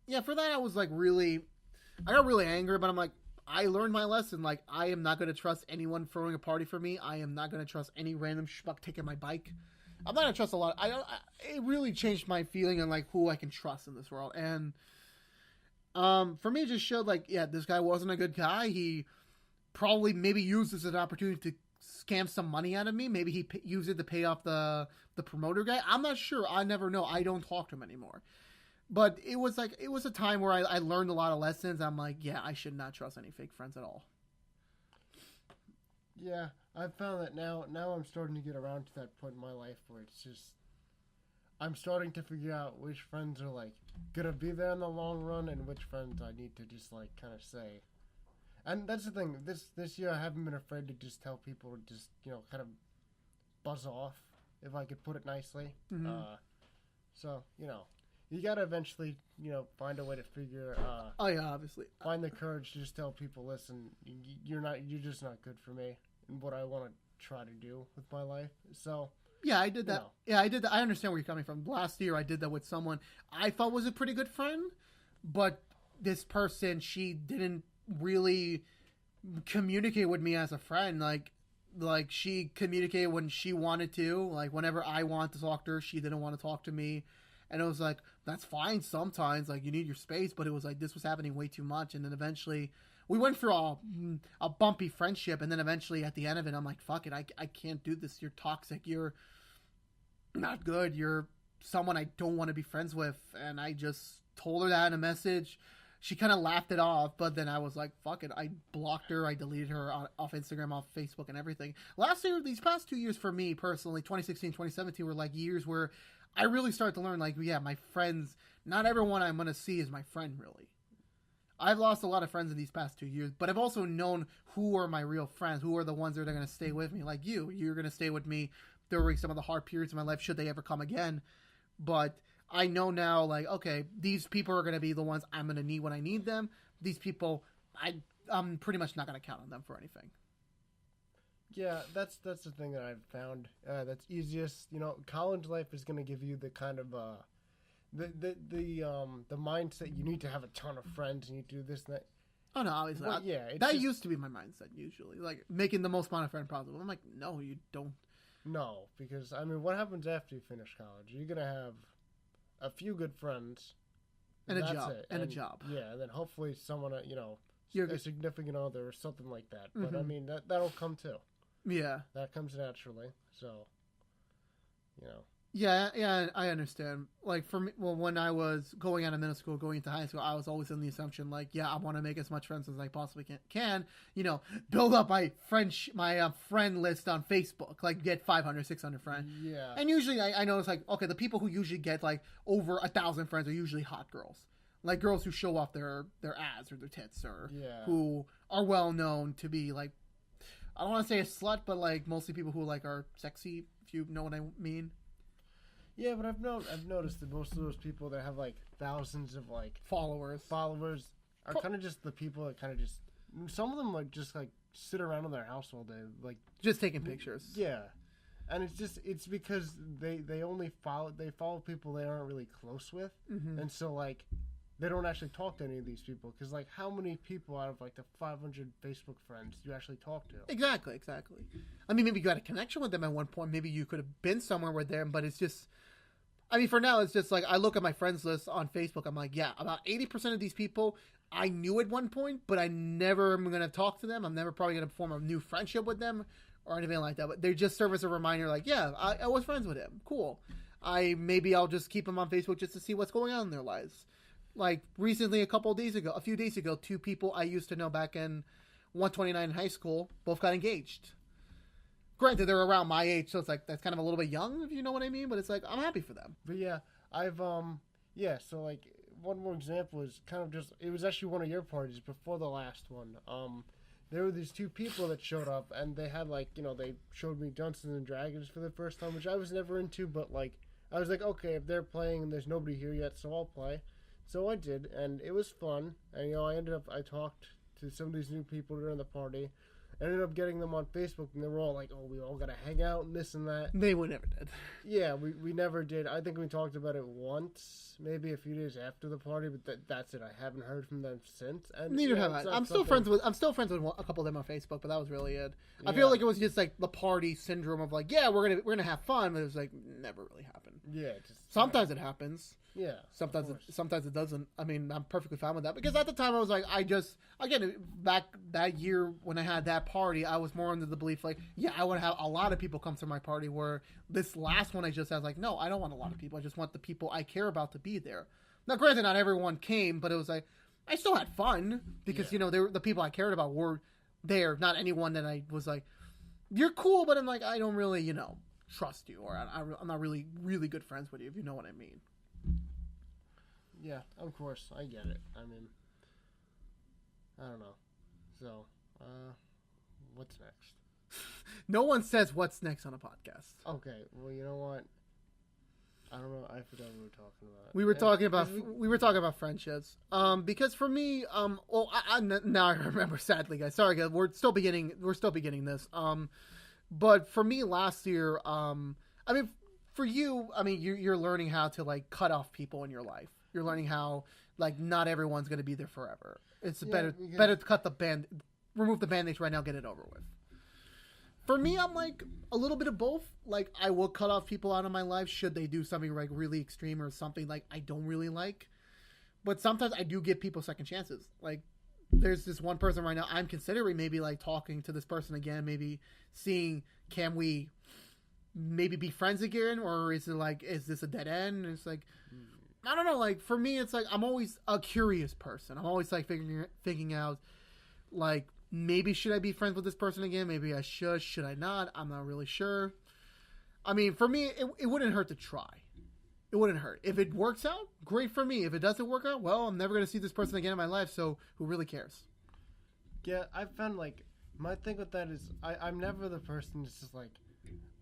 yeah, for that, I was like I got really angry, but I'm like, I learned my lesson. Like, I am not going to trust anyone throwing a party for me. I am not going to trust any random schmuck taking my bike. I'm not going to trust a lot. It really changed my feeling on, like, who I can trust in this world. And for me, it just showed, like, yeah, this guy wasn't a good guy. He probably maybe used this as an opportunity to scam some money out of me. Maybe he used it to pay off the promoter guy. I'm not sure. I never know. I don't talk to him anymore. But it was a time where I learned a lot of lessons. I'm like, yeah, I should not trust any fake friends at all. Yeah, I've found that now I'm starting to get around to that point in my life where it's just, I'm starting to figure out which friends are like gonna be there in the long run and which friends I need to just like kind of say. And that's the thing. This year I haven't been afraid to just tell people to just kind of buzz off, if I could put it nicely. Mm-hmm. So you gotta eventually find a way to figure. Oh yeah, obviously. Find the courage to just tell people, listen, you're just not good for me and what I want to try to do with my life. So. Yeah, I did that. Yeah, I did that. I understand where you're coming from. Last year, I did that with someone I thought was a pretty good friend, but this person, she didn't really communicate with me as a friend. Like she communicated when she wanted to. Like whenever I wanted to talk to her, she didn't want to talk to me, and it was like that's fine sometimes. Like you need your space, but it was like this was happening way too much, and then eventually. We went through a bumpy friendship, and then eventually at the end of it, I'm like, fuck it, I can't do this. You're toxic. You're not good. You're someone I don't want to be friends with. And I just told her that in a message. She kind of laughed it off, but then I was like, fuck it. I blocked her. I deleted her off Instagram, off Facebook, and everything. Last year, these past 2 years for me personally, 2016, 2017 were like years where I really started to learn, like, yeah, my friends, not everyone I'm going to see is my friend, really. I've lost a lot of friends in these past 2 years, but I've also known who are my real friends, who are the ones that are going to stay with me. Like you. You're going to stay with me during some of the hard periods of my life, should they ever come again. But I know now, like, okay, these people are going to be the ones I'm going to need when I need them. These people, I'm pretty much not going to count on them for anything. Yeah, that's the thing that I've found. That's easiest. College life is going to give you the kind of... The mindset you need to have a ton of friends and you do this and that. Oh no, obviously. Well, yeah, that used to be my mindset usually, like making the most amount of friends possible. I'm like, no, you don't. No, because I mean, what happens after you finish college? You're gonna have a few good friends and a that's job it. and a job. Yeah, and then hopefully someone You're a significant other or something like that. Mm-hmm. But I mean, that'll come too. Yeah, that comes naturally. So, Yeah, I understand. Like for me, well, when I was going out of middle school, going into high school, I was always in the assumption, like, yeah, I want to make as much friends as I possibly can. Build up my friend list on Facebook, like get 500, 600 friends. Yeah. And usually, I notice, like, okay, the people who usually get like over 1,000 friends are usually hot girls, like girls who show off their ass or their tits, or who are well known to be like, I don't want to say a slut, but like mostly people who like are sexy, if you know what I mean. Yeah, but I've noticed that most of those people that have like thousands of like followers are kind of just the people that kind of just, some of them like just like sit around in their house all day, like just taking pictures. Yeah, and it's because they only follow people they aren't really close with, and so like they don't actually talk to any of these people, because like how many people out of like the 500 Facebook friends do you actually talk to? Exactly. I mean, maybe you got a connection with them at one point. Maybe you could have been somewhere with them, but it's just, I mean, for now, it's just like, I look at my friends list on Facebook. I'm like, yeah, about 80% of these people I knew at one point, but I never am going to talk to them. I'm never probably going to form a new friendship with them or anything like that. But they just serve as a reminder, like, yeah, I was friends with him. Cool. Maybe I'll just keep them on Facebook just to see what's going on in their lives. Like recently, a few days ago, two people I used to know back in 129 in high school both got engaged. Granted, they're around my age, so it's like that's kind of a little bit young, if you know what I mean. But it's like I'm happy for them. But yeah, so like one more example is kind of just, it was actually one of your parties before the last one. There were these two people that showed up, and they had like they showed me Dungeons and Dragons for the first time, which I was never into, but like I was like, okay, if they're playing and there's nobody here yet, so I'll play. So I did, and it was fun. And I talked to some of these new people during the party. I ended up getting them on Facebook, and they were all like, oh, we all gotta hang out and this and that. They would never did. Yeah, we never did. I think we talked about it once, maybe a few days after the party, but that's it. I haven't heard from them since. And neither have I. I'm still friends with a couple of them on Facebook, but that was really it. I feel like it was just like the party syndrome of like, yeah, we're gonna have fun, but it was like never really happened. Yeah, sometimes it happens. Yeah. Sometimes it doesn't. I mean, I'm perfectly fine with that, because at the time I was like, back that year when I had that party, I was more under the belief like, yeah, I want to have a lot of people come to my party, where this last one I just had like, no, I don't want a lot of people. I just want the people I care about to be there. Now, granted, not everyone came, but it was like, I still had fun because, the people I cared about were there. Not anyone that I was like, you're cool, but I'm like, I don't really, trust you, or I'm not really good friends with you, if you know what I mean. Yeah, of course, I get it. I mean, I don't know. So, what's next? No one says what's next on a podcast. Okay, well, you know what? I don't know. I forgot what we were talking about. We were talking about friendships. Because for me, now I remember. Sadly, guys, sorry, guys. We're still beginning this. But for me, last year, I mean, for you, I mean, you're learning how to like cut off people in your life. You're learning how like not everyone's going to be there forever. It's better to cut remove the band-aids right now, get it over with. For me, I'm like a little bit of both. Like, I will cut off people out of my life should they do something like really extreme or something like I don't really like. But sometimes I do give people second chances. Like, there's this one person right now I'm considering maybe like talking to this person again, maybe seeing can we maybe be friends again, or is this a dead end? And it's like, I don't know. Like, for me, it's like I'm always a curious person. I'm always like figuring out like, maybe should I be friends with this person again? Maybe I should. Should I not? I'm not really sure. I mean, for me, it wouldn't hurt to try. It wouldn't hurt. If it works out, great for me. If it doesn't work out, well, I'm never going to see this person again in my life, so who really cares? Yeah, I found, like, my thing with that is I'm never the person that's just like,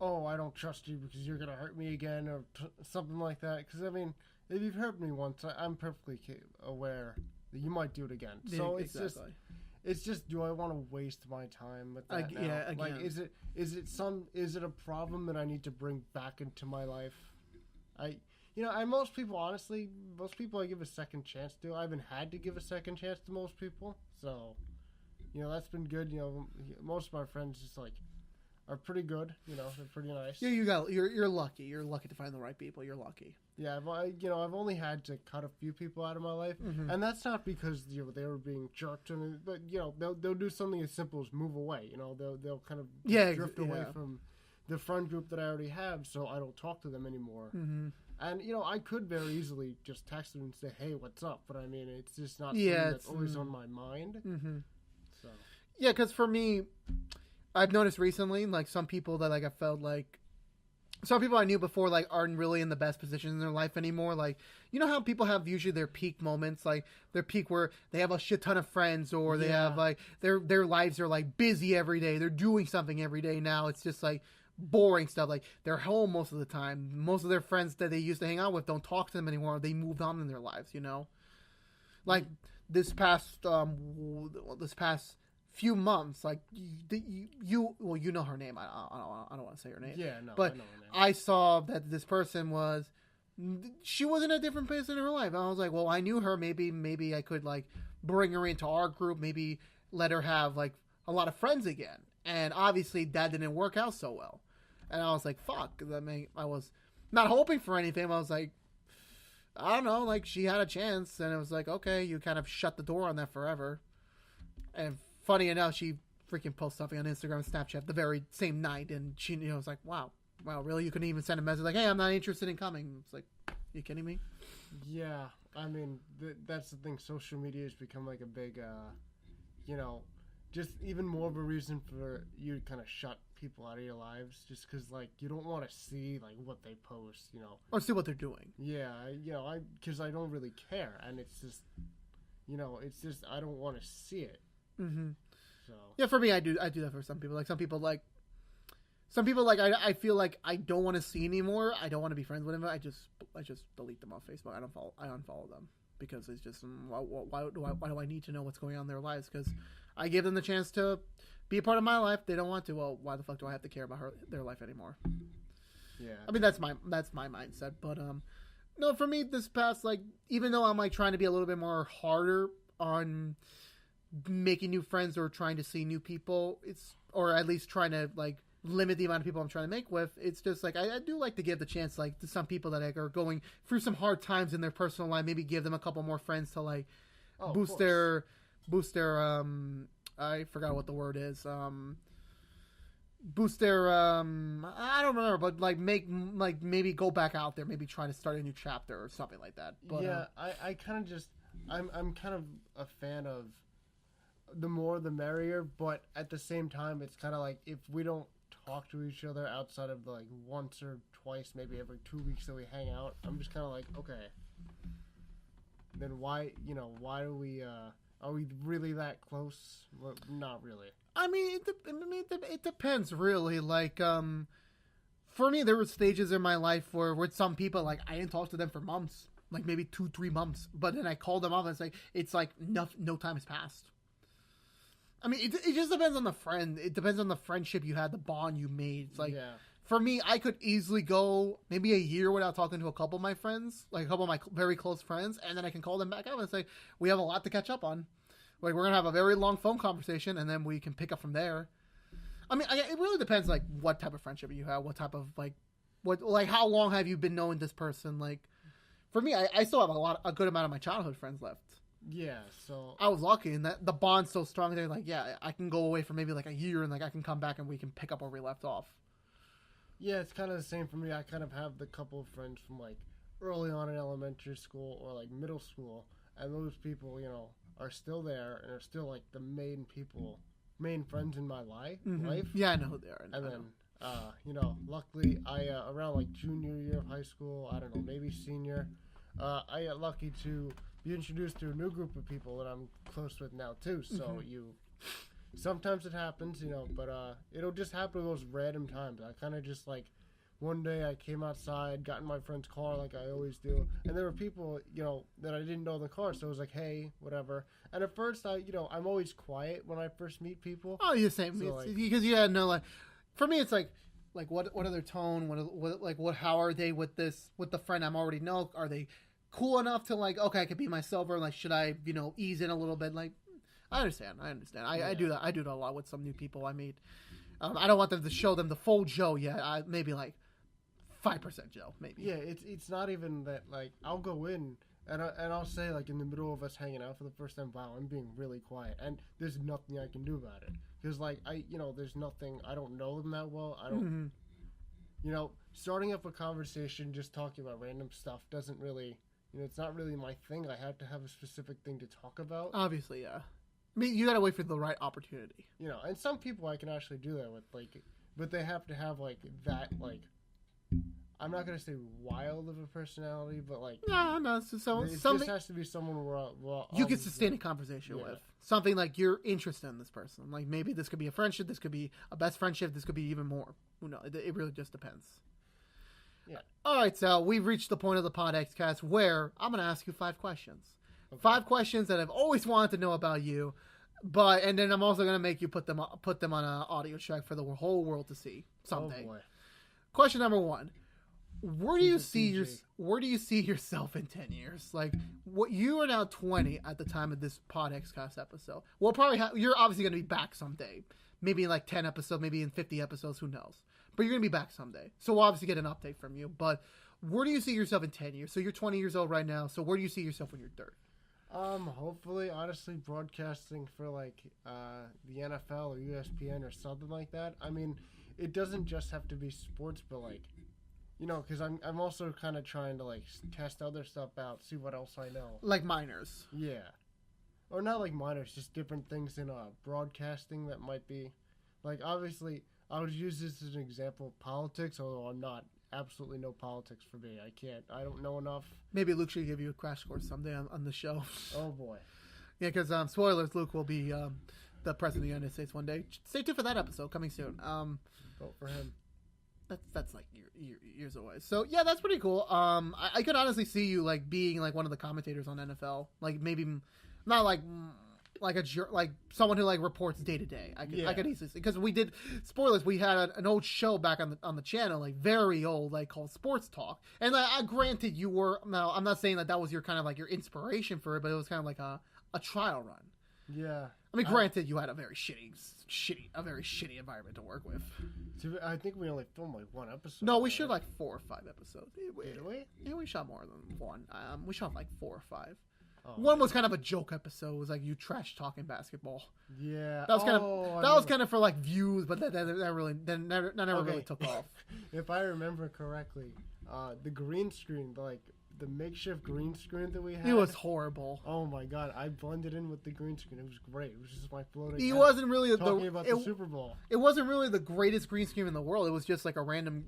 oh, I don't trust you because you're going to hurt me again or something like that. Because, I mean, if you've hurt me once, I'm perfectly aware that you might do it again. So It's just, do I want to waste my time with that now? Yeah, again. Like, is it a problem that I need to bring back into my life? Most people I give a second chance to. I haven't had to give a second chance to most people, so, that's been good. Most of my friends just like are pretty good. They're pretty nice. Yeah, you're lucky. You're lucky to find the right people. You're lucky. Yeah, I've only had to cut a few people out of my life, and that's not because they were being jerked to me, but they'll do something as simple as move away. They'll kind of drift away from the friend group that I already have, so I don't talk to them anymore. Mm-hmm. And I could very easily just text them and say, "Hey, what's up?" But I mean, it's just not something that's always on my mind. Mm-hmm. So yeah, because for me, I've noticed recently, like some people that like I felt like. Some people I knew before, like, aren't really in the best position in their life anymore. Like, you know how people have usually their peak moments, like their peak where they have a shit ton of friends, or they have like their lives are like busy every day. They're doing something every day. Now it's just like boring stuff. Like they're home most of the time. Most of their friends that they used to hang out with don't talk to them anymore. They moved on in their lives. Like this past few months, like you know her name. I don't want to say her name. Yeah, no, but I know her name. I saw that this person she was in a different place in her life. And I was like, well, I knew her. Maybe I could like bring her into our group. Maybe let her have like a lot of friends again. And obviously that didn't work out so well. And I was like, fuck. I was not hoping for anything. I was like, I don't know. Like she had a chance, and it was like, okay, you kind of shut the door on that forever. And funny enough, she freaking posted something on Instagram and Snapchat the very same night, and she was like, wow, really? You couldn't even send a message like, hey, I'm not interested in coming. It's like, you kidding me? Yeah, I mean, that's the thing. Social media has become like a big, just even more of a reason for you to kind of shut people out of your lives, just because, like, you don't want to see, like, what they post, Or see what they're doing. Yeah, because I don't really care, and it's just, I don't want to see it. Mm-hmm. So yeah, for me, I do that for some people. Like some people, I feel like I don't want to see anymore. I don't want to be friends with them. I just delete them off Facebook. I unfollow them because it's just why do I need to know what's going on in their lives? Because I give them the chance to be a part of my life. They don't want to. Well, why the fuck do I have to care about their life anymore? Yeah, I mean that's my mindset. But no, for me, this past even though I'm like trying to be a little bit more harder on making new friends or trying to see new people, or at least trying to like limit the amount of people I'm trying to make with, it's just like I do like to give the chance like to some people that are going through some hard times in their personal life, maybe give them a couple more friends to like boost their I forgot what the word is, boost their I don't remember, but like maybe go back out there, maybe try to start a new chapter or something like that. But yeah, I kind of just I'm kind of a fan of the more the merrier, but at the same time, it's kind of like if we don't talk to each other outside of like once or twice, maybe every 2 weeks that we hang out, I'm just kind of like, okay. Then why do we, are we really that close? Well, not really. I mean, it depends, really. Like, for me, there were stages in my life where with some people, like, I didn't talk to them for months, like maybe 2-3 months. But then I called them up and it's like no time has passed. I mean, it just depends on the friend. It depends on the friendship you had, the bond you made. It's like, for me, I could easily go maybe a year without talking to a couple of my friends, like a couple of my very close friends, and then I can call them back up and say, we have a lot to catch up on. Like, we're going to have a very long phone conversation, and then we can pick up from there. I mean, it really depends, like, what type of friendship you have, what type of, like, how long have you been knowing this person? Like, for me, I still have a good amount of my childhood friends left. Yeah, so... I was lucky in that the bond's so strong. They're like, yeah, I can go away for maybe, like, a year, and, like, I can come back and we can pick up where we left off. Yeah, it's kind of the same for me. I kind of have the couple of friends from, like, early on in elementary school or, like, middle school, and those people, are still there and are still, like, the main friends in my life. Yeah, I know who they are. And then, luckily, I, around, like, junior year of high school, I don't know, maybe senior, I got lucky to be introduced to a new group of people that I'm close with now, too. So sometimes it happens, but it'll just happen at those random times. I kind of just, like, one day I came outside, got in my friend's car like I always do, and there were people, that I didn't know in the car, so I was like, hey, whatever. And at first, I'm always quiet when I first meet people. Oh, you're the same. So, because you had no, like, for me, it's like what are their tone? How are they with the friend I'm already know? Are they cool enough to, like, okay, I could be myself, or, like, should I, ease in a little bit? Like, I understand. I do that. I do that a lot with some new people I meet. I don't want them to show them the full Joe yet. Maybe, like, 5% Joe, maybe. Yeah, it's not even that, like, I'll go in and I'll say, like, in the middle of us hanging out for the first time, wow, I'm being really quiet, and there's nothing I can do about it, because, like, there's nothing, I don't know them that well, I don't, starting up a conversation just talking about random stuff doesn't really, it's not really my thing. I have to have a specific thing to talk about. Obviously, yeah. I mean, you gotta wait for the right opportunity. And some people I can actually do that with, like, but they have to have, like, that, like, I'm not gonna say wild of a personality, but, like, no. So it something just has to be someone where you can sustain a conversation with. Something like you're interested in this person. Like, maybe this could be a friendship, this could be a best friendship, this could be even more. Who knows? It really just depends. Yeah. All right, Sal. We've reached the point of the PodXCast where I'm gonna ask you 5 questions. Okay. 5 questions that I've always wanted to know about you, and then I'm also gonna make you put them on an audio track for the whole world to see someday. Oh boy. Question number 1. Where do you see yourself in 10 years? Like, what, you are now 20 at the time of this PodXcast episode. Well, probably you're obviously going to be back someday. Maybe in like 10 episodes, maybe in 50 episodes, who knows? But you're going to be back someday. So we'll obviously get an update from you. But where do you see yourself in 10 years? So you're 20 years old right now. So where do you see yourself when you're 30? Hopefully, honestly, broadcasting for, like, the NFL or ESPN or something like that. I mean, it doesn't just have to be sports, but, like, because I'm also kind of trying to, like, test other stuff out, see what else I know. Like minors. Yeah. Or not like minors, just different things in broadcasting that might be, like, obviously, I would use this as an example of politics, although I'm not. Absolutely no politics for me. I don't know enough. Maybe Luke should give you a crash course someday on the show. Oh, boy. Yeah, because, spoilers, Luke will be the President of the United States one day. Stay tuned for that episode, coming soon. Vote for him. That's like years away. So yeah, that's pretty cool. I could honestly see you like being like one of the commentators on NFL, like maybe not like someone who like reports day to day. I could easily see, because we did spoilers. We had an old show back on the channel, like very old, like called Sports Talk. And granted, you were, now I'm not saying that was your kind of like your inspiration for it, but it was kind of like a trial run. Yeah. I mean, granted, you had a very shitty environment to work with. I think we only filmed like 1 episode. No, we shot like 4 or 5 episodes. Did we? Yeah, we shot more than 1. We shot like 4 or 5. Oh, one was kind of a joke episode. It was like you trash talking basketball. Yeah, that was kind of for like views, but that never really took off. If I remember correctly, the green screen, like the makeshift green screen that we had. It was horrible. Oh my god, I blended in with the green screen. It was great. It was just my floating. It wasn't really talking about the Super Bowl. It wasn't really the greatest green screen in the world. It was just like a random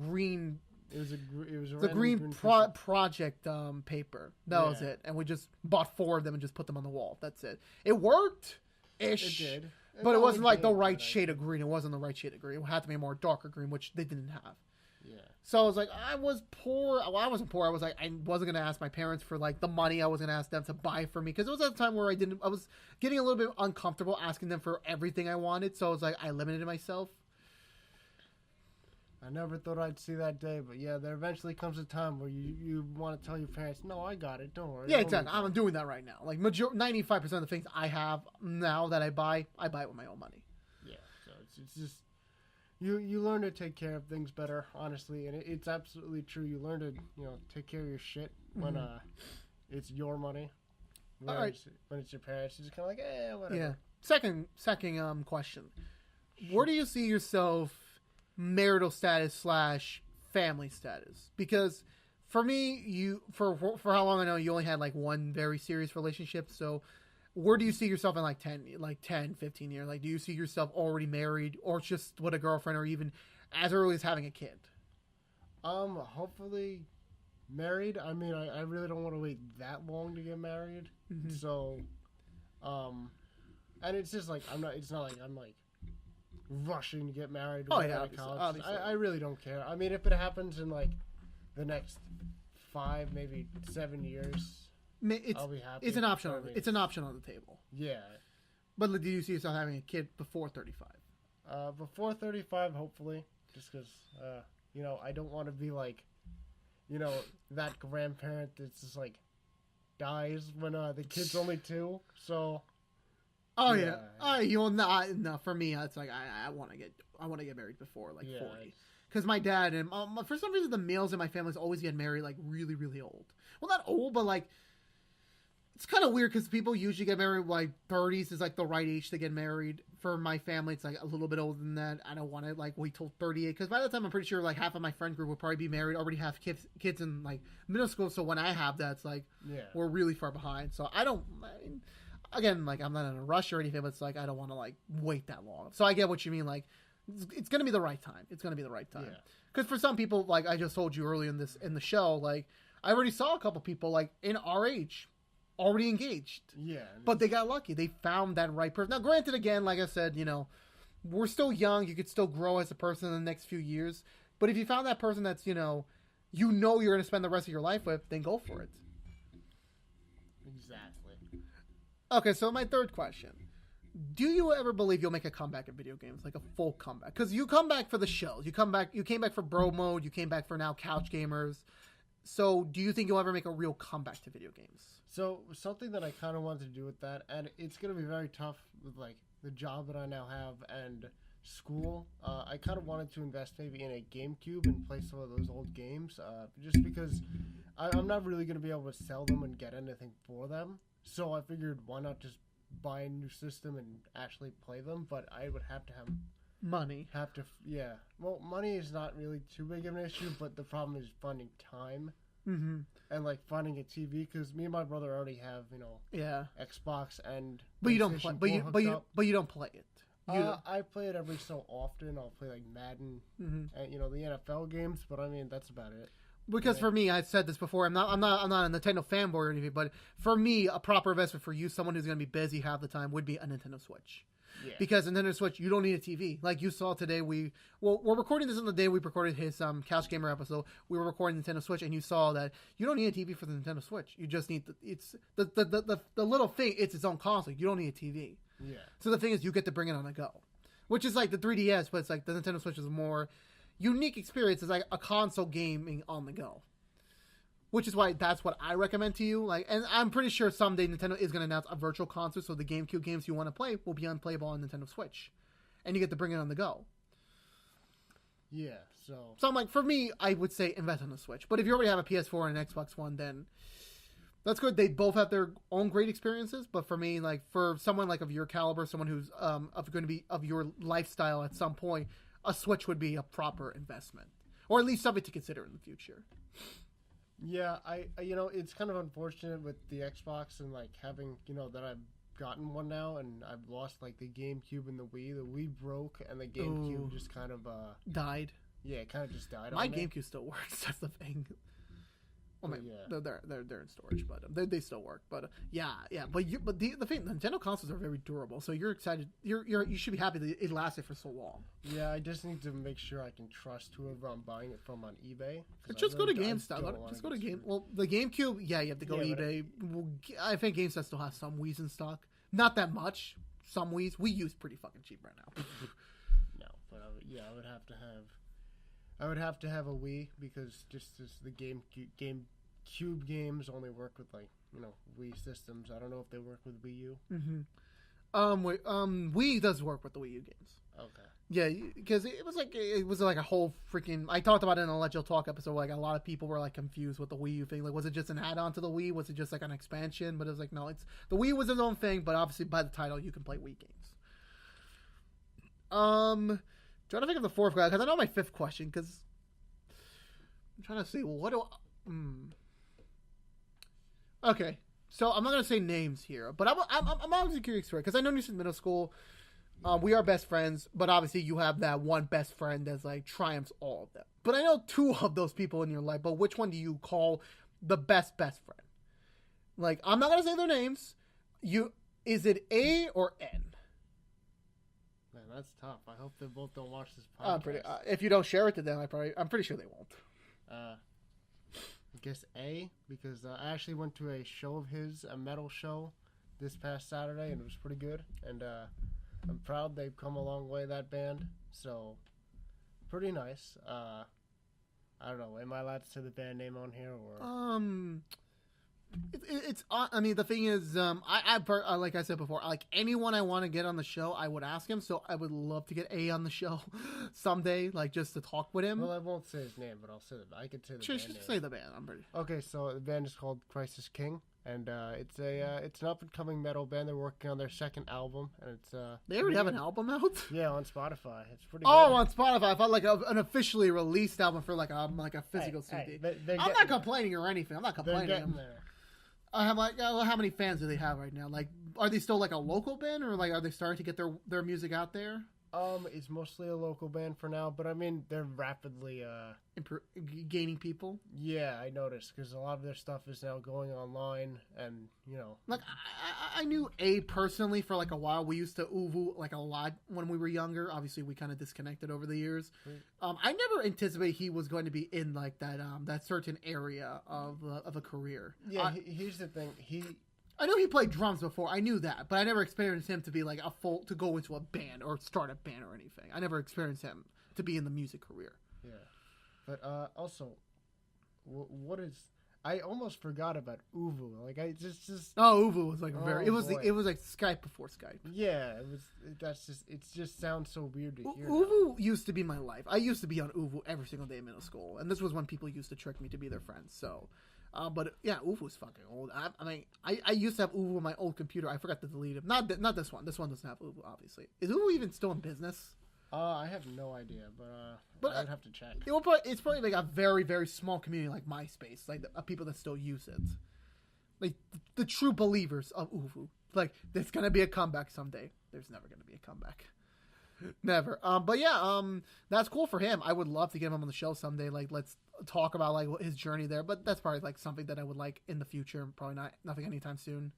green. It was the green project paper. That was it, and we just bought 4 of them and just put them on the wall. That's it. It worked, ish. It did, but it wasn't like the right shade of green. It wasn't the right shade of green. It had to be a more darker green, which they didn't have. Yeah. So I was like, I was poor. Well, I wasn't poor. I was like, I wasn't gonna ask my parents for like the money. I was gonna ask them to buy for me because it was at a time where I was getting a little bit uncomfortable asking them for everything I wanted. So I was like, I limited myself. I never thought I'd see that day, but yeah, there eventually comes a time where you want to tell your parents, no, I got it, don't worry. Yeah, exactly. I'm doing that right now. Like 95% of the things I have now that I buy it with my own money. Yeah, so it's just, you learn to take care of things better, honestly, and it's absolutely true. You learn to, take care of your shit when it's your money. When, All right. When it's your parents, it's just kind of like, whatever. Yeah. Second question. Where do you see yourself marital status / family status? Because for me, for how long I know, you only had like one very serious relationship. So where do you see yourself in like 10, 15 years? Like, do you see yourself already married or just with a girlfriend or even as early as having a kid? Hopefully married. I mean, I really don't want to wait that long to get married. Mm-hmm. So, and it's just like, it's not like I'm like rushing to get married. Oh yeah, obviously. I really don't care. I mean, if it happens in like the next 5, maybe 7 years, I'll be happy. It's an option. It's an option on the table. Yeah. But do you see yourself having a kid before 35? Before 35, hopefully. Just because, I don't want to be like, that grandparent that's just like dies when the kid's only 2. So. Oh yeah. You'll not. No, for me, it's like I want to get married before like 40. Because my dad and for some reason the males in my family always get married like really really old. Well, not old, but like it's kind of weird because people usually get married like 30s is like the right age to get married. For my family, it's like a little bit older than that. I don't want to like wait till 38 because by the time I'm pretty sure like half of my friend group will probably be married, already have kids in like middle school. So when I have that, it's like we're really far behind. So again, like, I'm not in a rush or anything, but it's like, I don't want to, like, wait that long. So I get what you mean. Like, it's going to be the right time. It's going to be the right time. Because for some people, like I just told you earlier in the show, like, I already saw a couple people, like, in our age, already engaged. Yeah. But they got lucky. They found that right person. Now, granted, again, like I said, we're still young. You could still grow as a person in the next few years. But if you found that person that's, you're going to spend the rest of your life with, then go for it. Exactly. Okay, so my third question. Do you ever believe you'll make a comeback in video games? Like a full comeback? Because you come back for the shows. You came back for Bro Mode. You came back for now Couch Gamers. So do you think you'll ever make a real comeback to video games? So something that I kind of wanted to do with that, and it's going to be very tough with like the job that I now have and school. I kind of wanted to invest maybe in a GameCube and play some of those old games just because I'm not really going to be able to sell them and get anything for them. So I figured, why not just buy a new system and actually play them? But I would have to have money. Well, money is not really too big of an issue, but the problem is finding time and like finding a TV. Because me and my brother already have, Xbox and. But you don't play. But you don't play it. I play it every so often. I'll play like Madden and the NFL games, but I mean that's about it. Because for me, I said this before. I'm not a Nintendo fanboy or anything, but for me, a proper investment for you, someone who's going to be busy half the time, would be a Nintendo Switch. Yeah. Because Nintendo Switch, you don't need a TV. Like you saw today, we're recording this on the day we recorded his Couch Gamer episode. We were recording Nintendo Switch, and you saw that you don't need a TV for the Nintendo Switch. You just need the little thing. It's its own console. You don't need a TV. Yeah. So the thing is, you get to bring it on the go, which is like the 3DS, but it's like the Nintendo Switch is more unique experience. Is like a console gaming on the go, which is why that's what I recommend to you. Like, and I'm pretty sure someday Nintendo is going to announce a virtual console, so the GameCube games you want to play will be unplayable on Nintendo Switch, and you get to bring it on the go. Yeah. So I'm like, for me, I would say invest on the Switch. But if you already have a PS4 and an Xbox One, then that's good. They both have their own great experiences. But for me, like for someone like of your caliber, someone who's going to be of your lifestyle at some point, a Switch would be a proper investment, or at least something to consider in the future. Yeah, I it's kind of unfortunate with the Xbox and like having that I've gotten one now and I've lost like the GameCube and the Wii. The Wii broke and the GameCube just kind of died. Yeah, it kind of just died. My on me. GameCube still works. That's the thing. Well, maybe yeah. they're in storage, but they still work. But yeah. But the thing, Nintendo consoles are very durable, so you're excited. You should be happy that it lasted for so long. Yeah, I just need to make sure I can trust whoever I'm buying it from on eBay. Just go to GameStop. Just go to Game. Well, the GameCube, yeah, you have to go to eBay. I think GameStop still has some Wii's in stock. Not that much. Some Wii's. Wii U's pretty fucking cheap right now. No, but I would have to have a Wii because just the GameCube games only work with like Wii systems. I don't know if they work with Wii U. Wii does work with the Wii U games. Okay. Yeah, because it was like a whole freaking. I talked about it in a Let You'll Talk episode. Like a lot of people were like confused with the Wii U thing. Like, was it just an add-on to the Wii? Was it just like an expansion? But it was like no, it's the Wii was its own thing. But obviously, by the title, you can play Wii games. Trying to think of the fourth guy because I know my fifth question. Because I'm trying to see what do. Okay, so I'm not gonna say names here, but I'm obviously curious for it because I know you since middle school. We are best friends, but obviously you have that one best friend that's like triumphs all of them. But I know two of those people in your life, but which one do you call the best friend? Like, I'm not gonna say their names. Is it A or N? Man, that's tough. I hope they both don't watch this podcast. If you don't share it to them, I'm pretty sure they won't. I guess A, because I actually went to a show of his, a metal show, this past Saturday, and it was pretty good. And I'm proud they've come a long way, that band. So, pretty nice. I don't know. Am I allowed to say the band name on here? Or It's I mean, the thing is, I like I said before, like anyone I want to get on the show, I would ask him. So I would love to get A on the show someday, like just to talk with him. Well, I won't say his name, but I'll say I could say the band name. Say the band. I'm pretty. Okay, so the band is called Crisis King, and it's an up and coming metal band. They're working on their second album, and it's they already have an album out. Yeah, on Spotify. It's pretty. Oh, good. On Spotify, I felt like an officially released album for like a physical CD. I'm not complaining or anything. I'm not complaining. They're getting there. How many fans do they have right now? Like, are they still like a local band, or like are they starting to get their music out there? It's mostly a local band for now, but I mean they're rapidly gaining people. Yeah, I noticed because a lot of their stuff is now going online, and like I knew A personally for like a while. We used to Uvu like a lot when we were younger. Obviously, we kind of disconnected over the years. I never anticipated he was going to be in like that certain area of a career. Yeah, here's the thing. I know he played drums before. I knew that, but I never experienced him to be like to go into a band or start a band or anything. I never experienced him to be in the music career. Yeah, but also, what is? I almost forgot about Uvu. Like I just. Uvu was like very. It was like Skype before Skype. Yeah, it was. It just sounds so weird to hear. Uvu used to be my life. I used to be on Uvu every single day in middle school, and this was when people used to trick me to be their friends. So. But yeah, Uvu's fucking old. I mean, I used to have Uvu on my old computer. I forgot to delete it. Not this one. This one doesn't have Uvu, obviously. Is Uvu even still in business? I have no idea, but I'd have to check. It's probably like a very, very small community like MySpace, like people that still use it. Like the true believers of Uvu. Like, there's gonna be a comeback someday. There's never gonna be a comeback. Never. But yeah, that's cool for him. I would love to get him on the show someday. Like, let's talk about like his journey there. But that's probably like something that I would like in the future. Probably nothing anytime soon.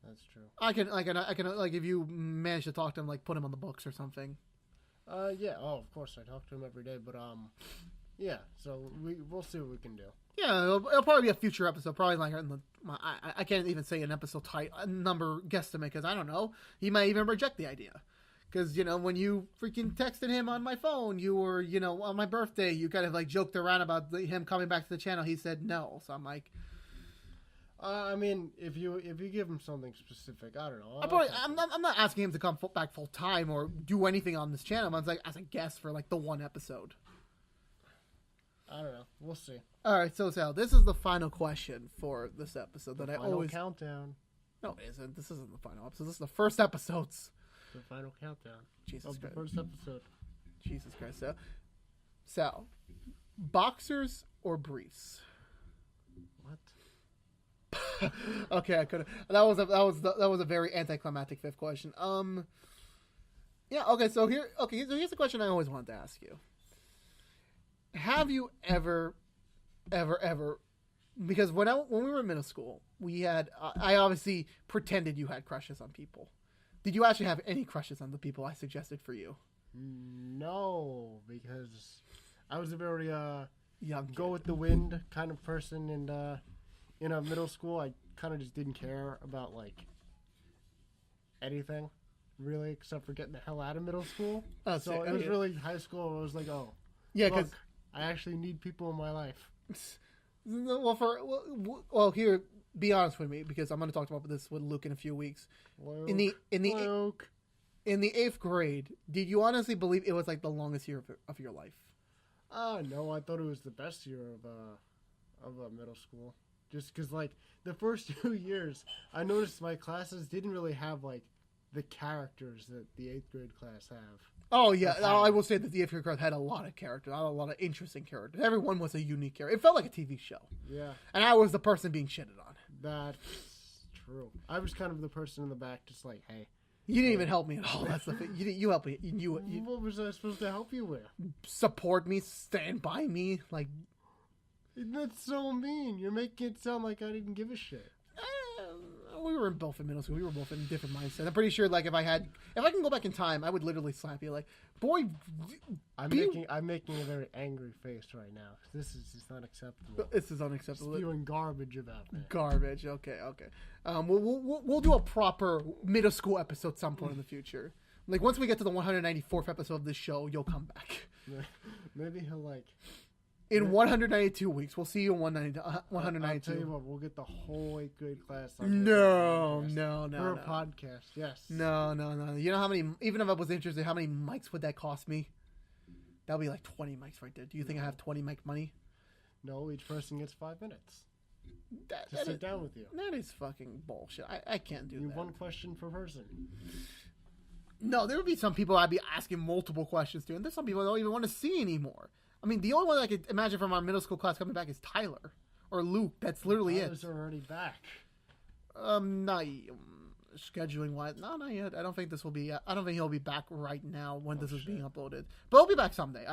That's true. I can like if you manage to talk to him, like put him on the books or something. Yeah. Oh, of course, I talk to him every day. But yeah. So we'll see what we can do. Yeah, it'll probably be a future episode. Probably like I can't even say an episode number guesstimate because I don't know. He might even reject the idea. Because, when you freaking texted him on my phone, you were, on my birthday, you kind of like joked around about him coming back to the channel. He said no. So I'm like, I mean, if you give him something specific, I don't know. I'm not asking him to come back full time or do anything on this channel. I'm like as a guest for like the one episode. I don't know. We'll see. All right, so Sal, this is the final question for this episode that I always countdown. No, it isn't. This isn't the final episode. This is the first episodes. The final countdown. Jesus Christ. The first episode. Jesus Christ, Sal. Sal, boxers or briefs? What? Okay, I could. That was a very anticlimactic fifth question. Yeah. Okay. So here's the question I always wanted to ask you. Have you ever, because when we were in middle school, we had I obviously pretended you had crushes on people. Did you actually have any crushes on the people I suggested for you? No, because I was a very young, go with the wind kind of person, and in middle school, I kind of just didn't care about like anything really, except for getting the hell out of middle school. So it was really high school. I was like, oh, yeah, because I actually need people in my life. Well, here, be honest with me, because I'm going to talk about this with Luke in a few weeks. Luke, in the 8th grade, did you honestly believe it was like the longest year of your life? No, I thought it was the best year of middle school. Just because, like, the first 2 years, I noticed my classes didn't really have, like, the characters that the 8th grade class have. Oh, yeah. I will say that the 8th grade class had a lot of characters, a lot of interesting characters. Everyone was a unique character. It felt like a TV show. Yeah. And I was the person being shitted on. That's true. I was kind of the person in the back, just like, hey. You didn't even help me at all. That's the thing. You helped me. You what was I supposed to help you with? Support me, stand by me, like. That's so mean. You're making it sound like I didn't give a shit. We were both in middle school. We were both in different mindsets. I'm pretty sure, like, if I can go back in time, I would literally slap you, like, boy. I'm making a very angry face right now. This is just unacceptable. This is unacceptable. Spewing garbage about me. Garbage. Okay. We'll do a proper middle school episode some point in the future. Like, once we get to the 194th episode of this show, you'll come back. Maybe he'll like. In 192 weeks. We'll see you in 192. I'll tell you what, we'll get the whole 8th grade class on No. For a podcast, yes. No. You know how many, even if I was interested, how many mics would that cost me? That would be like 20 mics right there. Do you think I have 20 mic money? No, each person gets 5 minutes. To sit down with you. That is fucking bullshit. I can't do that. One question per person. No, there would be some people I'd be asking multiple questions to, and there's some people I don't even want to see anymore. I mean, the only one I could imagine from our middle school class coming back is Tyler or Luke. That's literally Tyler's already back. Not scheduling wise. No, not yet. I don't think this will be. I don't think he'll be back right now when this is being uploaded. But he'll be back someday.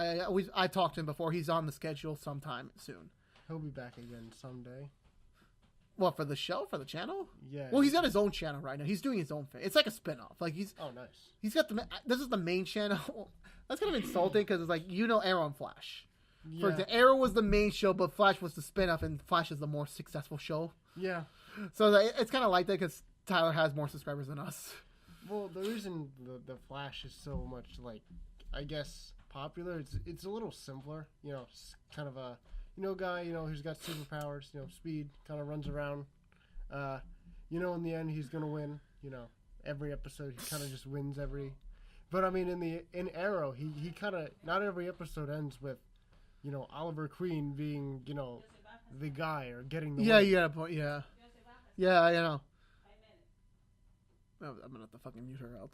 I talked to him before. He's on the schedule sometime soon. He'll be back again someday. What, for the show, for the channel? Yeah. Well, he's got his own channel right now. He's doing his own thing. It's like a spinoff. Like he's. Oh, nice. He's got this is the main channel. That's kind of insulting because it's like, Arrow and Flash. Yeah. For example, Arrow was the main show, but Flash was the spinoff, and Flash is the more successful show. Yeah. So it's kind of like that because Tyler has more subscribers than us. Well, the reason the Flash is so much, like, I guess, popular, it's a little simpler. You know, it's kind of a, guy, who's got superpowers, speed, kind of runs around. In the end, he's going to win, every episode. He kind of just wins every... But, I mean, in Arrow, he kind of... Not every episode ends with, Oliver Queen being, the guy or getting the win. You got a point, yeah. Yeah, I know. I'm going to have to fucking mute her out.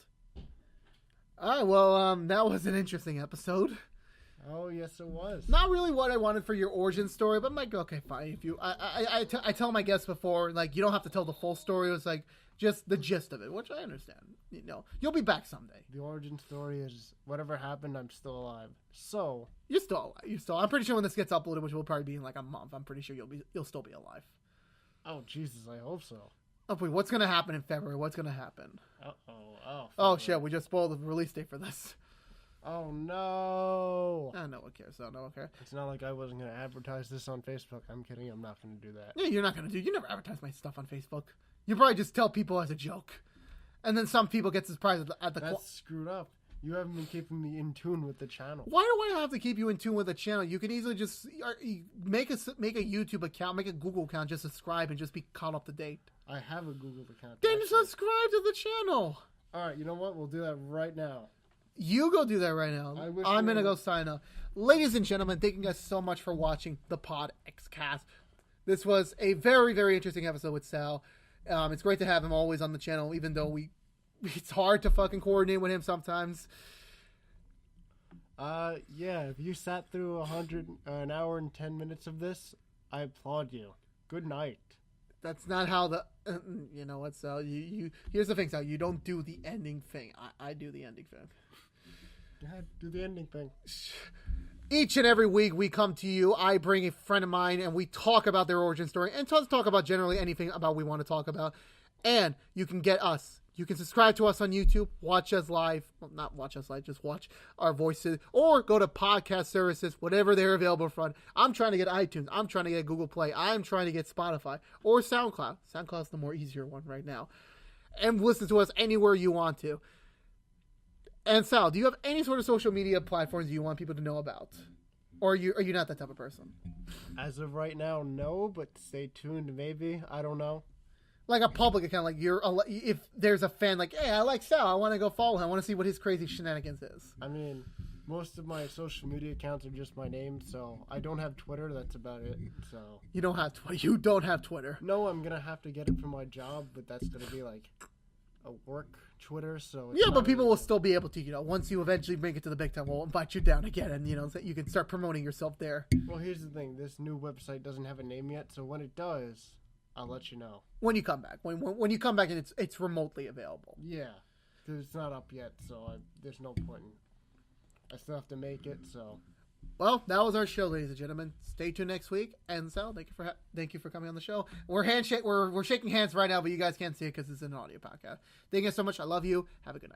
All right, well, that was an interesting episode. Oh, yes, it was. Not really what I wanted for your origin story, but I'm like, okay, fine. If you, I tell my guests before, like, you don't have to tell the full story. It was like just the gist of it, which I understand. You'll be back someday. The origin story is whatever happened, I'm still alive. So you're still alive. I'm pretty sure when this gets uploaded, which will probably be in like a month, I'm pretty sure you'll still be alive. Oh Jesus, I hope so. Oh wait, what's gonna happen in February? What's gonna happen? Oh shit, we just spoiled the release date for this. Oh no! No one cares. No one cares. It's not like I wasn't going to advertise this on Facebook. I'm kidding. I'm not going to do that. Yeah, you're not going to do. You never advertise my stuff on Facebook. You probably just tell people as a joke, and then some people get surprised at the. That's screwed up. You haven't been keeping me in tune with the channel. Why do I have to keep you in tune with the channel? You can easily just make a YouTube account, make a Google account, just subscribe, and just be caught up to date. I have a Google account. Then subscribe to the channel. All right, you know what? We'll do that right now. You go do that right now. I'm going to go sign up. Ladies and gentlemen, thank you guys so much for watching the PodXCast. This was a very, very interesting episode with Sal. It's great to have him always on the channel, even though it's hard to fucking coordinate with him sometimes. Yeah, if you sat through an hour and 10 minutes of this, I applaud you. Good night. That's not how the. You know what, Sal? You here's the thing, Sal. You don't do the ending thing. I do the ending thing. Yeah, do the ending thing. Each and every week we come to you. I bring a friend of mine and we talk about their origin story and talk about generally anything about we want to talk about. And you can get us. You can subscribe to us on YouTube, watch us live. Well, not watch us live, just watch our voices. Or go to podcast services, whatever they're available from. I'm trying to get iTunes. I'm trying to get Google Play. I'm trying to get Spotify. Or SoundCloud. SoundCloud's the more easier one right now. And listen to us anywhere you want to. And Sal, do you have any sort of social media platforms you want people to know about? Or are you not that type of person? As of right now, no, but stay tuned maybe. I don't know. Like a public account, like if there's a fan like, hey, I like Sal, I want to go follow him, I want to see what his crazy shenanigans is. I mean, most of my social media accounts are just my name, so I don't have Twitter. That's about it. So you don't have Twitter. No, I'm gonna have to get it for my job, but that's gonna be like a work Twitter. So yeah, but people will still be able to, once you eventually make it to the big time, we'll invite you down again, and so you can start promoting yourself there. Well, here's the thing: this new website doesn't have a name yet, so when it does, I'll let you know. When you come back. When you come back and it's remotely available. Yeah, because it's not up yet, so there's no point. I still have to make it, so. Well, that was our show, ladies and gentlemen. Stay tuned next week. And Sal, thank you for coming on the show. We're shaking hands right now, but you guys can't see it because it's an audio podcast. Thank you so much. I love you. Have a good night.